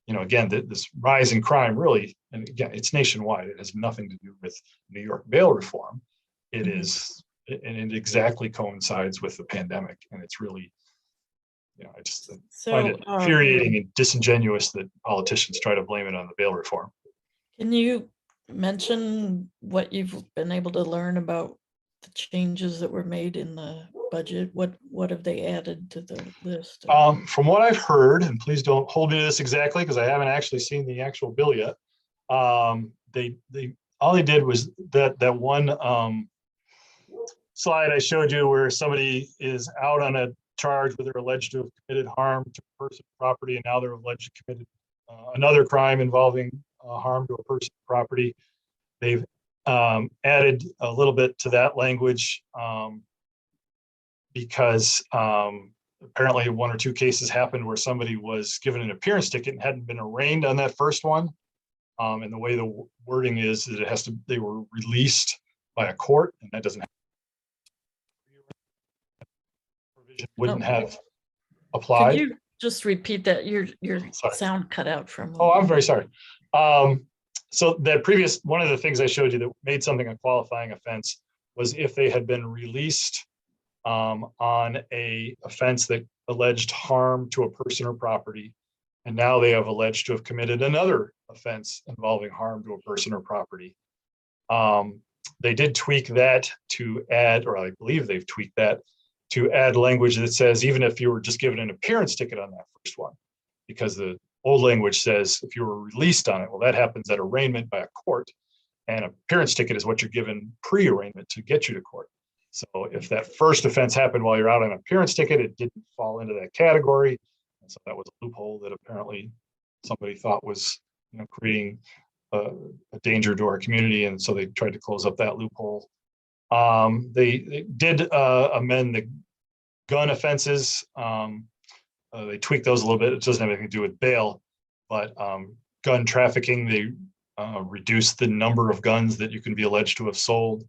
Speaker 2: again, this rise in crime really, and again, it's nationwide. It has nothing to do with New York bail reform. It is, and it exactly coincides with the pandemic. And it's really, I just find it infuriating and disingenuous that politicians try to blame it on the bail reform.
Speaker 1: Can you mention what you've been able to learn about the changes that were made in the budget? What have they added to the list?
Speaker 2: From what I've heard, and please don't hold me to this exactly because I haven't actually seen the actual bill yet. They all they did was that one slide I showed you where somebody is out on a charged where they're alleged to have committed harm to a person, property, and now they're alleged to committed another crime involving harm to a person, property. They've added a little bit to that language because apparently 1 or 2 cases happened where somebody was given an appearance ticket and hadn't been arraigned on that first one. And the way the wording is that they were released by a court, and that doesn't wouldn't have applied.
Speaker 1: Could you just repeat that? Your
Speaker 2: Sorry.
Speaker 1: sound cut out for a moment.
Speaker 2: Oh, I'm very sorry. So that previous, one of the things I showed you that made something a qualifying offense was if they had been released on a offense that alleged harm to a person or property, and now they have alleged to have committed another offense involving harm to a person or property. They did tweak that to add, or I believe they've tweaked that to add language that says even if you were just given an appearance ticket on that first one, because the old language says if you were released on it, well, that happens at arraignment by a court, and appearance ticket is what you're given pre-arraignment to get you to court. So if that first offense happened while you're out on an appearance ticket, it didn't fall into that category. And so that was a loophole that apparently somebody thought was, creating a danger to our community. And so they tried to close up that loophole. They did amend the gun offenses. They tweaked those a little bit. It doesn't have anything to do with bail, but gun trafficking, they reduced the number of guns that you can be alleged to have sold.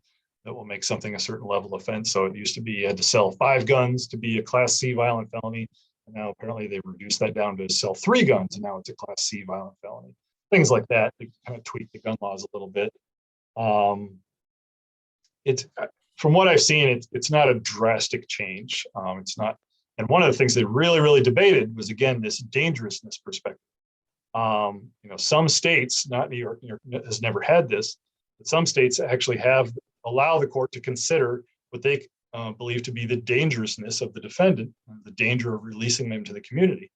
Speaker 2: That will make something a certain level offense. So it used to be you had to sell 5 guns to be a Class C violent felony. And now apparently they've reduced that down to sell 3 guns, and now it's a Class C violent felony. Things like that. They kind of tweak the gun laws a little bit. It's from what I've seen, it's not a drastic change. It's not. And one of the things they really debated was, again, this dangerousness perspective. Some states, not New York has never had this, but some states actually allow the court to consider what they believe to be the dangerousness of the defendant, the danger of releasing them to the community.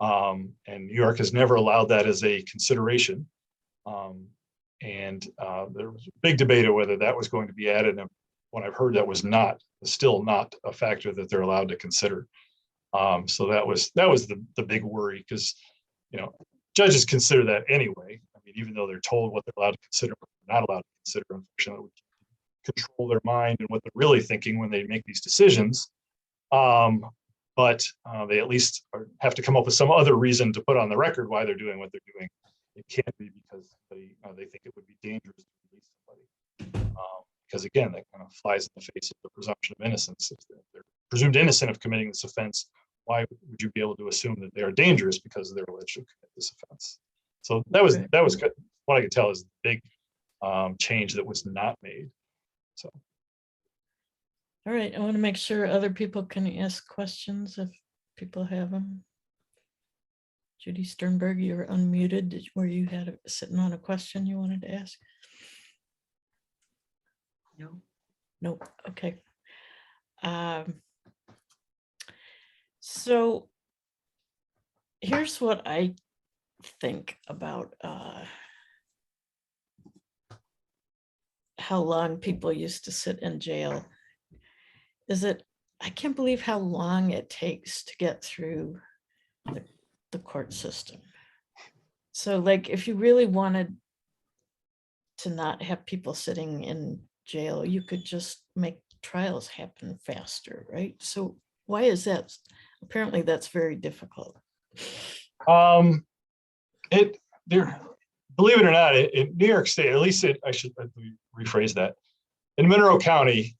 Speaker 2: And New York has never allowed that as a consideration. And there was a big debate of whether that was going to be added. And when I've heard that was still not a factor that they're allowed to consider. So that was the big worry, because judges consider that anyway. I mean, even though they're told what they're allowed to consider, what they're not allowed to consider, unfortunately, control their mind and what they're really thinking when they make these decisions. But they at least have to come up with some other reason to put on the record why they're doing what they're doing. It can't be because they think it would be dangerous to release somebody. Because again, that kind of flies in the face of the presumption of innocence. If they're presumed innocent of committing this offense, why would you be able to assume that they are dangerous because they're alleged to commit this offense? So that was good. What I could tell is the big change that was not made. So.
Speaker 1: All right, I want to make sure other people can ask questions if people have them. Judy Sternberg, you're unmuted. Were you sitting on a question you wanted to ask? No. Okay. So here's what I think about how long people used to sit in jail. I can't believe how long it takes to get through the court system. So like, if you really wanted to not have people sitting in jail, you could just make trials happen faster, right? So why is that? Apparently that's very difficult.
Speaker 2: Believe it or not, in New York State, at least I should rephrase that. In Monroe County,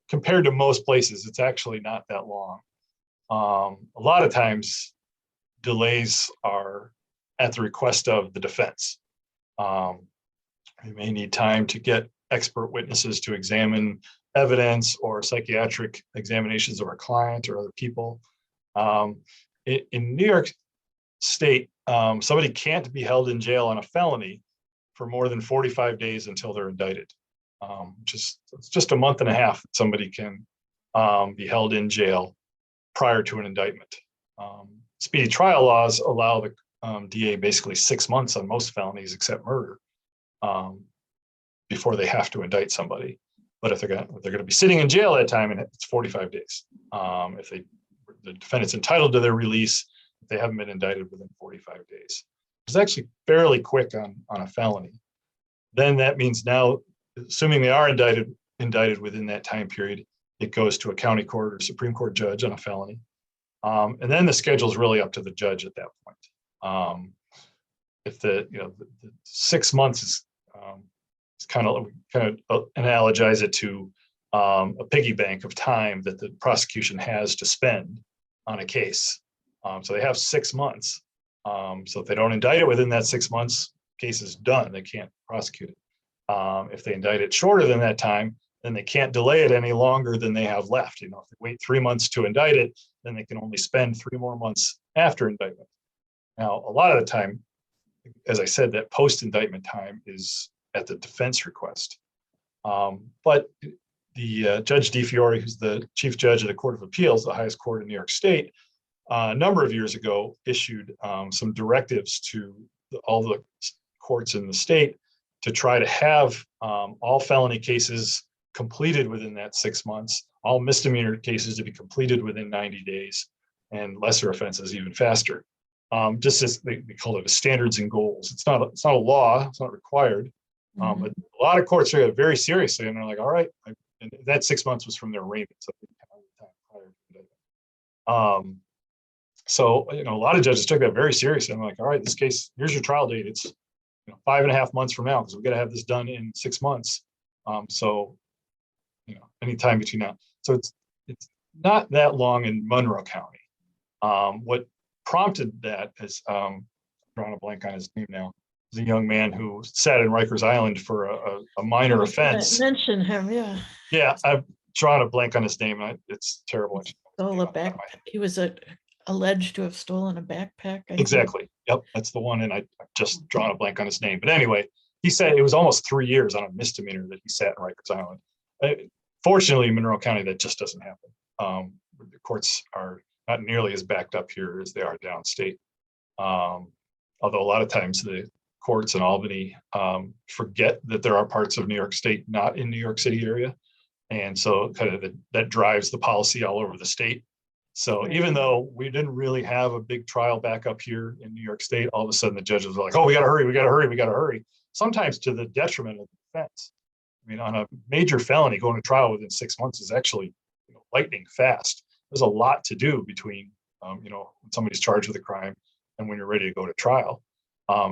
Speaker 2: compared to most places, it's actually not that long. A lot of times delays are at the request of the defense. We may need time to get expert witnesses to examine evidence or psychiatric examinations of our client or other people. In New York State, somebody can't be held in jail on a felony for more than 45 days until they're indicted. It's just a month and a half that somebody can be held in jail prior to an indictment. Speedy trial laws allow the DA basically 6 months on most felonies except murder before they have to indict somebody. But if they're going to be sitting in jail at that time, and it's 45 days. If they the defendant's entitled to their release if they haven't been indicted within 45 days. It's actually fairly quick on a felony. Then that means now, assuming they are indicted within that time period, it goes to a county court or Supreme Court judge on a felony. And then the schedule is really up to the judge at that point. If the 6 months is kind of analogize it to a piggy bank of time that the prosecution has to spend on a case. So they have 6 months. So if they don't indict it within that 6 months, case is done. They can't prosecute it. If they indict it shorter than that time, then they can't delay it any longer than they have left. If they wait 3 months to indict it, then they can only spend 3 more months after indictment. Now, a lot of the time, as I said, that post-indictment time is at the defense request. But the Judge DiFiore, who's the chief judge of the Court of Appeals, the highest court in New York State, a number of years ago issued some directives to all the courts in the state to try to have all felony cases completed within that 6 months, all misdemeanor cases to be completed within 90 days, and lesser offenses even faster. Just as they call it, standards and goals. It's not a law. It's not required. But a lot of courts take it very seriously, and they're like, all right. And that 6 months was from their arraignment. So a lot of judges took that very seriously. I'm like, all right, this case, here's your trial date. It's 5.5 months from now, because we've got to have this done in 6 months. So anytime between now. So it's not that long in Monroe County. What prompted that is drawing a blank on his name now. Is a young man who sat in Rikers Island for a minor offense.
Speaker 1: Mention him, yeah.
Speaker 2: Yeah, I've drawn a blank on his name. It's terrible.
Speaker 1: Stole a backpack. He was alleged to have stolen a backpack.
Speaker 2: Exactly. Yep, that's the one. And I've just drawn a blank on his name. But anyway, he said it was almost 3 years on a misdemeanor that he sat in Rikers Island. Fortunately, in Monroe County, that just doesn't happen. The courts are not nearly as backed up here as they are downstate. Although a lot of times the courts in Albany forget that there are parts of New York State not in New York City area. And so kind of that drives the policy all over the state. So even though we didn't really have a big trial back up here in New York State, all of a sudden the judges are like, oh, we got to hurry, we got to hurry, we got to hurry. Sometimes to the detriment of the defense. I mean, on a major felony, going to trial within 6 months is actually lightning fast. There's a lot to do between, when somebody's charged with a crime and when you're ready to go to trial.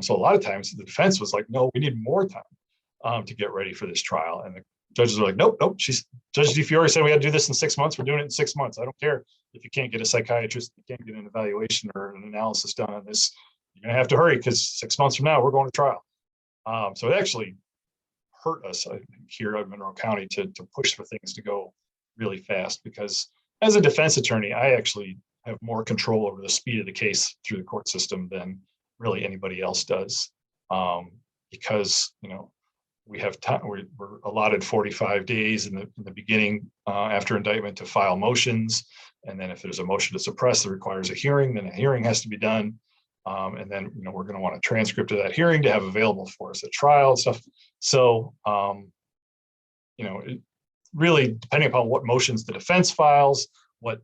Speaker 2: So a lot of times the defense was like, no, we need more time to get ready for this trial. And the judges are like, nope. Judge DiFiore said we had to do this in 6 months. We're doing it in 6 months. I don't care if you can't get a psychiatrist, you can't get an evaluation or an analysis done on this. You're going to have to hurry because 6 months from now, we're going to trial. So it actually hurt us, I think, here at Monroe County to push for things to go really fast, because as a defense attorney, I actually have more control over the speed of the case through the court system than really anybody else does, because we have time. We're allotted 45 days in the beginning after indictment to file motions, and then if there's a motion to suppress that requires a hearing, then a hearing has to be done, and then we're going to want a transcript of that hearing to have available for us at trial and stuff. So it really, depending upon what motions the defense files, what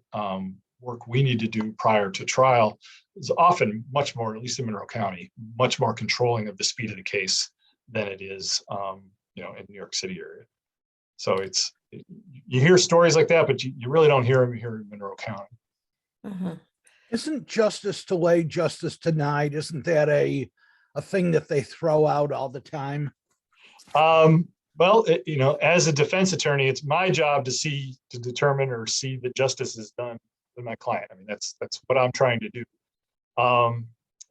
Speaker 2: work we need to do prior to trial, is often much more, at least in Monroe County, much more controlling of the speed of the case than it is, in New York City area. So you hear stories like that, but you really don't hear them here in Monroe County.
Speaker 1: Uh-huh.
Speaker 3: Isn't justice delayed, justice denied? Isn't that a thing that they throw out all the time?
Speaker 2: Well, as a defense attorney, it's my job to determine or see that justice is done with my client. I mean, that's what I'm trying to do.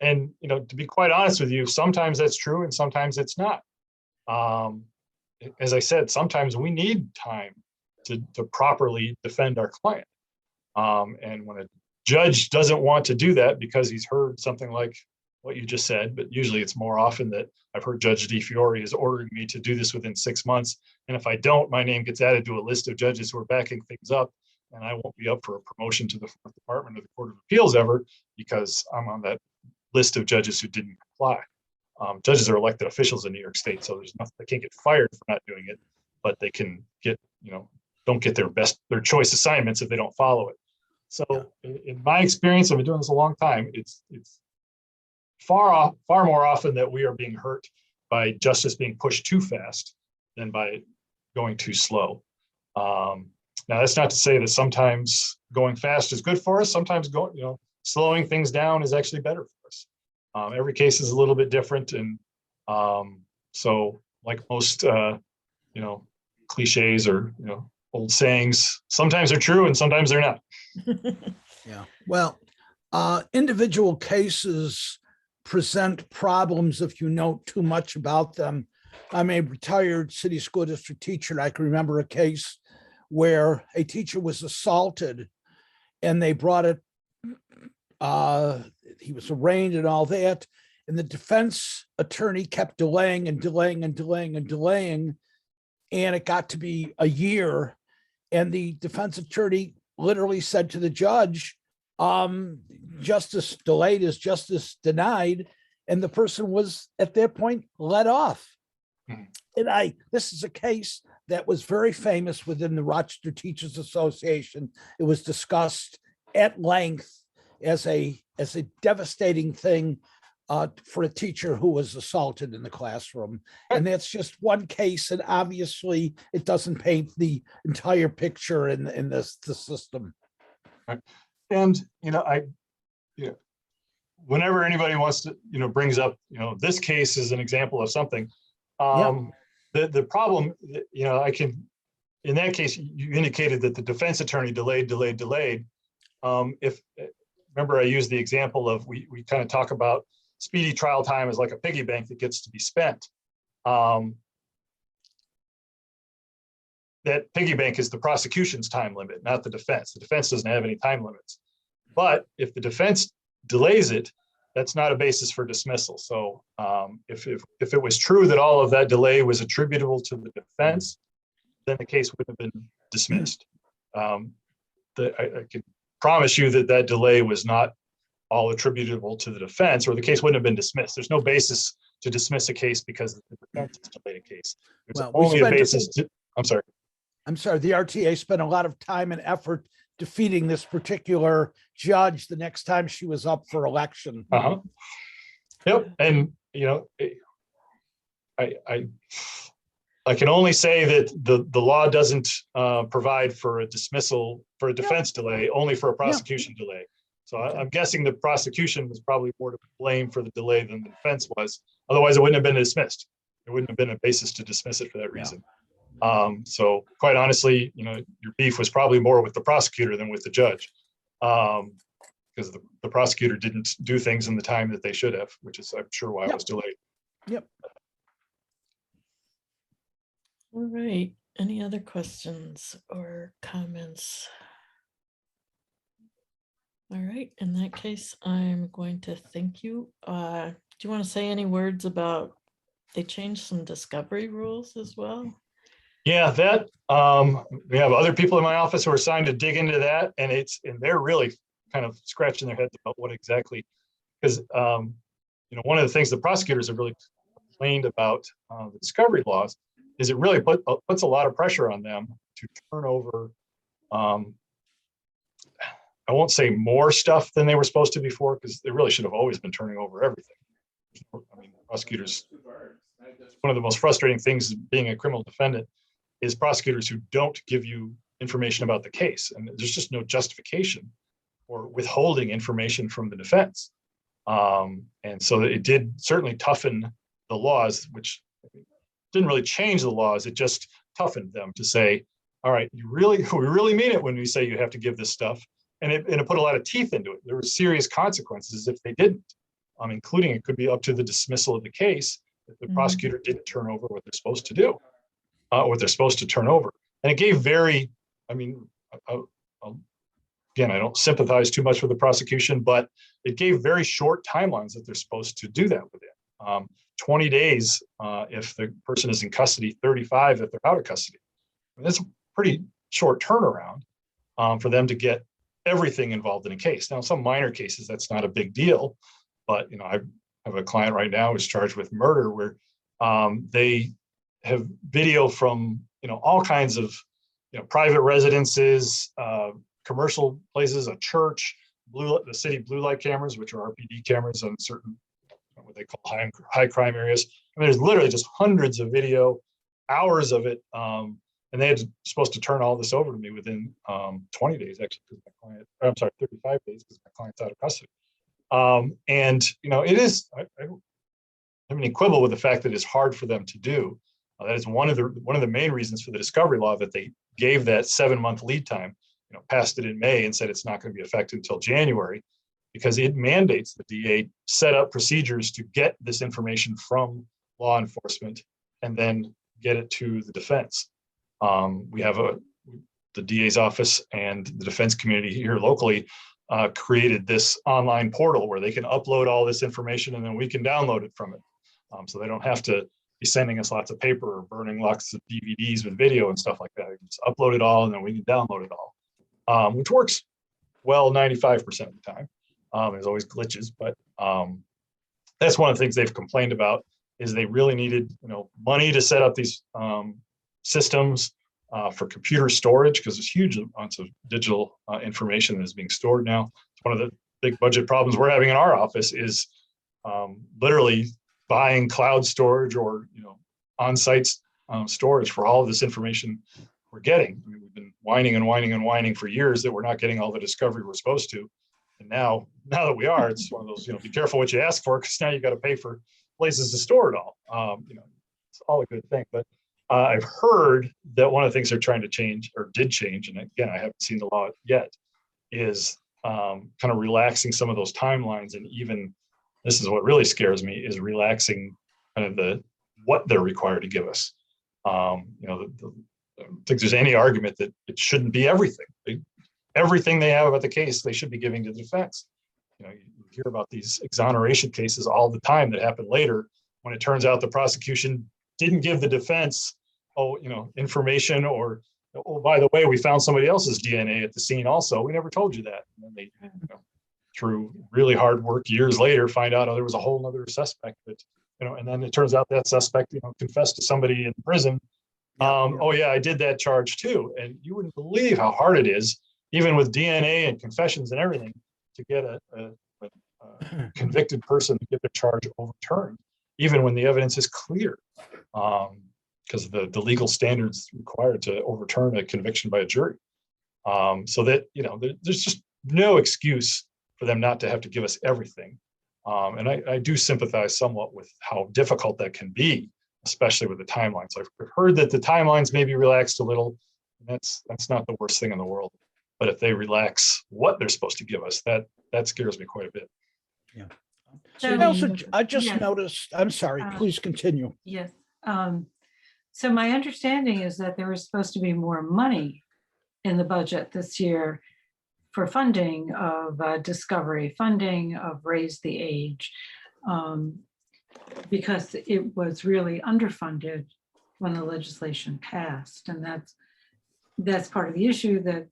Speaker 2: And to be quite honest with you, sometimes that's true and sometimes it's not. As I said, sometimes we need time to properly defend our client. And when a judge doesn't want to do that because he's heard something like what you just said, but usually it's more often that I've heard Judge DiFiore is ordering me to do this within 6 months. And if I don't, my name gets added to a list of judges who are backing things up, and I won't be up for a promotion to the 4th Department of the Court of Appeals ever, because I'm on that list of judges who didn't comply. Judges are elected officials in New York State, so there's nothing, they can't get fired for not doing it, but they can get, don't get their choice assignments if they don't follow it. So in my experience, I've been doing this a long time. It's far more often that we are being hurt by justice being pushed too fast than by going too slow. Now that's not to say that sometimes going fast is good for us. Sometimes slowing things down is actually better for us. Every case is a little bit different, and so like most cliches or old sayings, sometimes they're true and sometimes they're not.
Speaker 3: Yeah. Well, individual cases present problems if you know too much about them. I'm a retired city school district teacher, and I can remember a case where a teacher was assaulted and they brought it, he was arraigned and all that, and the defense attorney kept delaying and delaying and delaying and delaying, and it got to be a year, and the defense attorney literally said to the judge, justice delayed is justice denied, and the person was at that point let off. And this is a case that was very famous within the Rochester Teachers Association. It was discussed at length as a devastating thing for a teacher who was assaulted in the classroom. And that's just one case, and obviously it doesn't paint the entire picture in the system.
Speaker 2: And whenever anybody wants to brings up this case is an example of something, the problem, I can, in that case you indicated that the defense attorney delayed. If remember, I used the example of we kind of talk about speedy trial time as like a piggy bank that gets to be spent. That piggy bank is the prosecution's time limit, not the defense. The defense doesn't have any time limits. But if the defense delays it, that's not a basis for dismissal. So if it was true that all of that delay was attributable to the defense, then the case would have been dismissed. I can promise you that delay was not all attributable to the defense, or the case wouldn't have been dismissed. There's no basis to dismiss a case because the defense has delayed a case. There's only a basis to, I'm sorry, the
Speaker 3: RTA spent a lot of time and effort defeating this particular judge the next time she was up for election.
Speaker 2: Yep. And I can only say that the law doesn't provide for a dismissal for a defense delay, only for a prosecution delay. So I'm guessing the prosecution was probably more to blame for the delay than the defense was. Otherwise, it wouldn't have been dismissed. There wouldn't have been a basis to dismiss it for that reason. So quite honestly, your beef was probably more with the prosecutor than with the judge, because the prosecutor didn't do things in the time that they should have, which is, I'm sure, why it was delayed.
Speaker 3: Yep.
Speaker 1: All right. Any other questions or comments? All right. In that case, I'm going to thank you. Do you want to say any words about they changed some discovery rules as well?
Speaker 2: Yeah, that we have other people in my office who are assigned to dig into that, and they're really kind of scratching their heads about what exactly, because one of the things the prosecutors have really complained about the discovery laws is it really puts a lot of pressure on them to turn over. I won't say more stuff than they were supposed to before, because they really should have always been turning over everything. I mean, prosecutors, one of the most frustrating things being a criminal defendant is prosecutors who don't give you information about the case. And there's just no justification for withholding information from the defense. And so it did certainly toughen the laws, which didn't really change the laws. It just toughened them to say, all right, we really mean it when we say you have to give this stuff. And it put a lot of teeth into it. There were serious consequences if they didn't, including it could be up to the dismissal of the case if the prosecutor didn't turn over what they're supposed to do, what they're supposed to turn over. And it gave again, I don't sympathize too much with the prosecution, but it gave very short timelines that they're supposed to do that within. 20 days if the person is in custody, 35 if they're out of custody. And that's a pretty short turnaround for them to get everything involved in a case. Now, some minor cases, that's not a big deal, but I have a client right now who's charged with murder where they have video from all kinds of private residences, commercial places, a church, the city blue light cameras, which are RPD cameras on certain, what they call high crime areas. I mean, there's literally just hundreds of video, hours of it. And they had supposed to turn all this over to me within 20 days, actually, because my client, I'm sorry, 35 days, because my client's out of custody. And, you know, it is, I mean, quibble with the fact that it's hard for them to do. That is one of the main reasons for the discovery law, that they gave that 7-month lead time, you know, passed it in May and said it's not going to be effective until January, because it mandates the DA set up procedures to get this information from law enforcement and then get it to the defense. We have the DA's office and the defense community here locally created this online portal where they can upload all this information and then we can download it from it. So they don't have to be sending us lots of paper or burning lots of DVDs with video and stuff like that. You just upload it all and then we can download it all, which works well 95% of the time. There's always glitches, but that's one of the things they've complained about, is they really needed, you know, money to set up these systems for computer storage, because there's huge amounts of digital information that is being stored now. It's one of the big budget problems we're having in our office is literally buying cloud storage or, you know, on-site storage for all of this information we're getting. I mean, we've been whining and whining and whining for years that we're not getting all the discovery we're supposed to. And now that we are, it's one of those, you know, be careful what you ask for, because now you got to pay for places to store it all. You know, it's all a good thing. But I've heard that one of the things they're trying to change, or did change, and again, I haven't seen the law yet, is kind of relaxing some of those timelines. And even, this is what really scares me, is relaxing kind of what they're required to give us. You know, I don't think there's any argument that it shouldn't be everything. Everything they have about the case, they should be giving to the defense. You know, you hear about these exoneration cases all the time that happen later when it turns out the prosecution didn't give the defense, information, or, oh, by the way, we found somebody else's DNA at the scene also. We never told you that. And then they, through really hard work years later, find out, oh, there was a whole other suspect that, and then it turns out that suspect, confessed to somebody in prison. Oh yeah, I did that charge too. And you wouldn't believe how hard it is, even with DNA and confessions and everything, to get a convicted person to get their charge overturned, even when the evidence is clear, because of the legal standards required to overturn a conviction by a jury. So that, there's just no excuse for them not to have to give us everything. And I do sympathize somewhat with how difficult that can be, especially with the timelines. I've heard that the timelines may be relaxed a little. That's not the worst thing in the world. But if they relax what they're supposed to give us, that scares me quite a bit.
Speaker 3: Yeah.
Speaker 4: So
Speaker 3: I just
Speaker 4: yes.
Speaker 3: noticed, I'm sorry, please continue.
Speaker 4: Yes. So my understanding is that there was supposed to be more money in the budget this year for funding of discovery, funding of Raise the Age, because it was really underfunded when the legislation passed. And that's part of the issue, that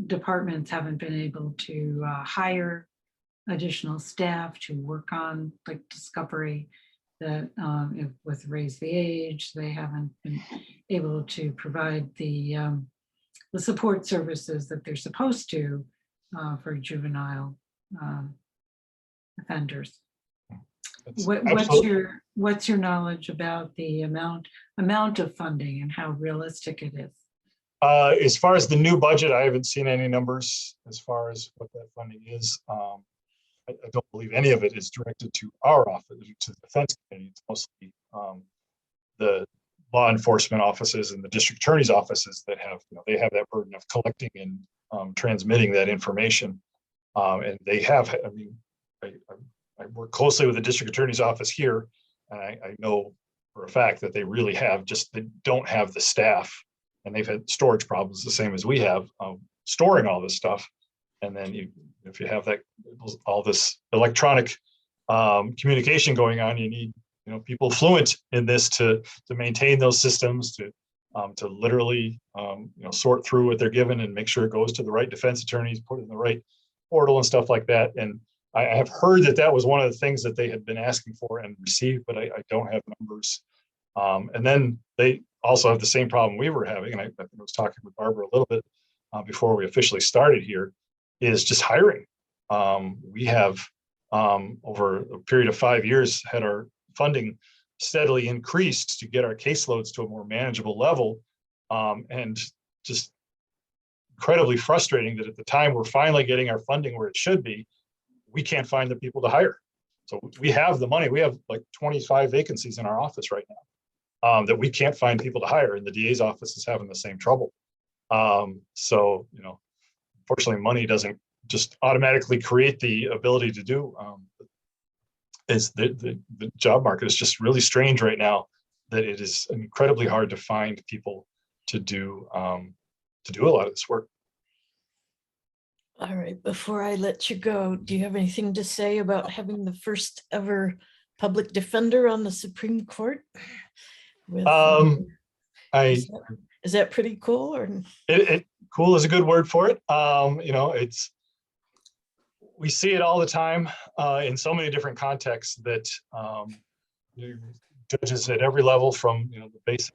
Speaker 4: departments haven't been able to hire additional staff to work on like discovery, that with Raise the Age, they haven't been able to provide the support services that they're supposed to for juvenile offenders. What's your knowledge about the amount of funding and how realistic it is?
Speaker 2: As far as the new budget, I haven't seen any numbers as far as what that funding is. I don't believe any of it is directed to our office, to the defense community. It's mostly the law enforcement offices and the district attorney's offices that have, they have that burden of collecting and transmitting that information. And they have, I work closely with the district attorney's office here, and I know for a fact that they really have they don't have the staff, and they've had storage problems the same as we have, storing all this stuff. And then if you have all this electronic communication going on, you need people fluent in this to maintain those systems, to literally sort through what they're given and make sure it goes to the right defense attorneys, put it in the right portal and stuff like that. And I have heard that was one of the things that they had been asking for and received, but I don't have numbers. And then they also have the same problem we were having, and I was talking with Barbara a little bit before we officially started here, is just hiring. We have over a period of 5 years had our funding steadily increased to get our caseloads to a more manageable level, and just incredibly frustrating that at the time we're finally getting our funding where it should be, we can't find the people to hire. So we have the money. We have like 25 vacancies in our office right now that we can't find people to hire, and the DA's office is having the same trouble. So, you know, unfortunately, money doesn't just automatically create the ability to do. Is the job market is just really strange right now, that it is incredibly hard to find people to do a lot of this work.
Speaker 1: All right, before I let you go, do you have anything to say about having the first ever public defender on the Supreme Court? With,
Speaker 2: I
Speaker 1: is that pretty cool, or?
Speaker 2: Cool is a good word for it. You know, we see it all the time in so many different contexts that judges at every level, from, you know, the basic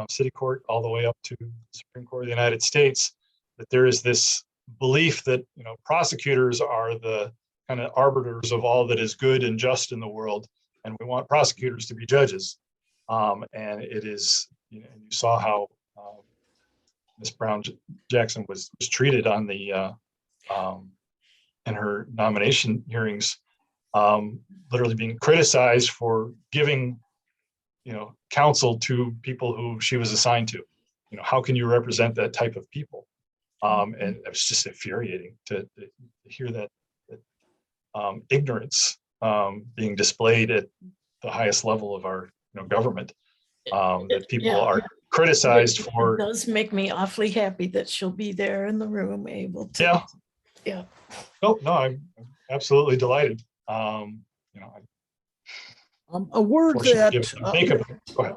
Speaker 2: city court all the way up to the Supreme Court of the United States, that there is this belief that, you know, prosecutors are the kind of arbiters of all that is good and just in the world, and we want prosecutors to be judges. And it is, you know, you saw how Ms. Brown Jackson was treated on the in her nomination hearings, literally being criticized for giving, you know, counsel to people who she was assigned to. You know, how can you represent that type of people? And it was just infuriating to hear that ignorance being displayed at the highest level of our, you know, government. That people are criticized for.
Speaker 1: It does make me awfully happy that she'll be there in the room, able to. Yeah.
Speaker 2: No, I'm absolutely delighted. You know,
Speaker 3: A word that
Speaker 2: go ahead.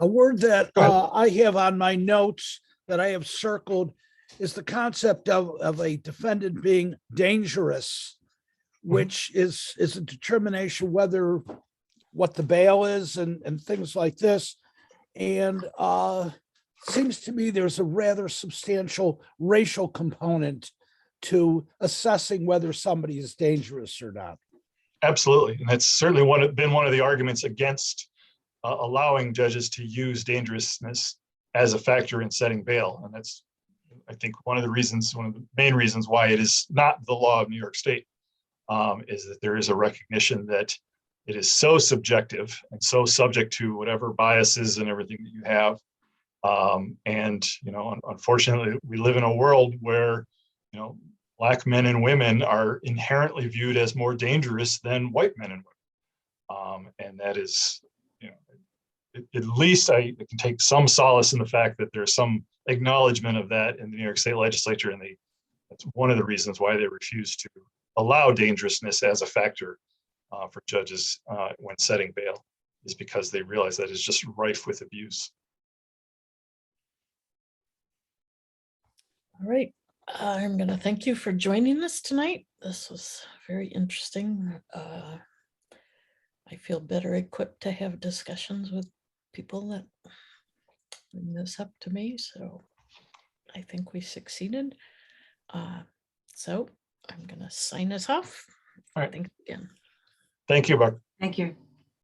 Speaker 3: a word that I have on my notes that I have circled is the concept of a defendant being dangerous, which is a determination whether what the bail is and things like this. And seems to me there's a rather substantial racial component to assessing whether somebody is dangerous or not.
Speaker 2: Absolutely, and that's certainly been one of the arguments against allowing judges to use dangerousness as a factor in setting bail. And that's, I think, one of the main reasons why it is not the law of New York State, is that there is a recognition that it is so subjective and so subject to whatever biases and everything that you have. And, you know, unfortunately, we live in a world where, you know, Black men and women are inherently viewed as more dangerous than white men and women. And that is, you know, at least I can take some solace in the fact that there's some acknowledgement of that in the New York State legislature. And that's one of the reasons why they refuse to allow dangerousness as a factor for judges when setting bail, is because they realize that it's just rife with abuse.
Speaker 1: All right. I'm going to thank you for joining us tonight. This was very interesting. I feel better equipped to have discussions with people that bring this up to me. So I think we succeeded. So I'm going to sign us off.
Speaker 2: All right.
Speaker 1: Thanks again.
Speaker 2: Thank you, Buck.
Speaker 4: Thank you.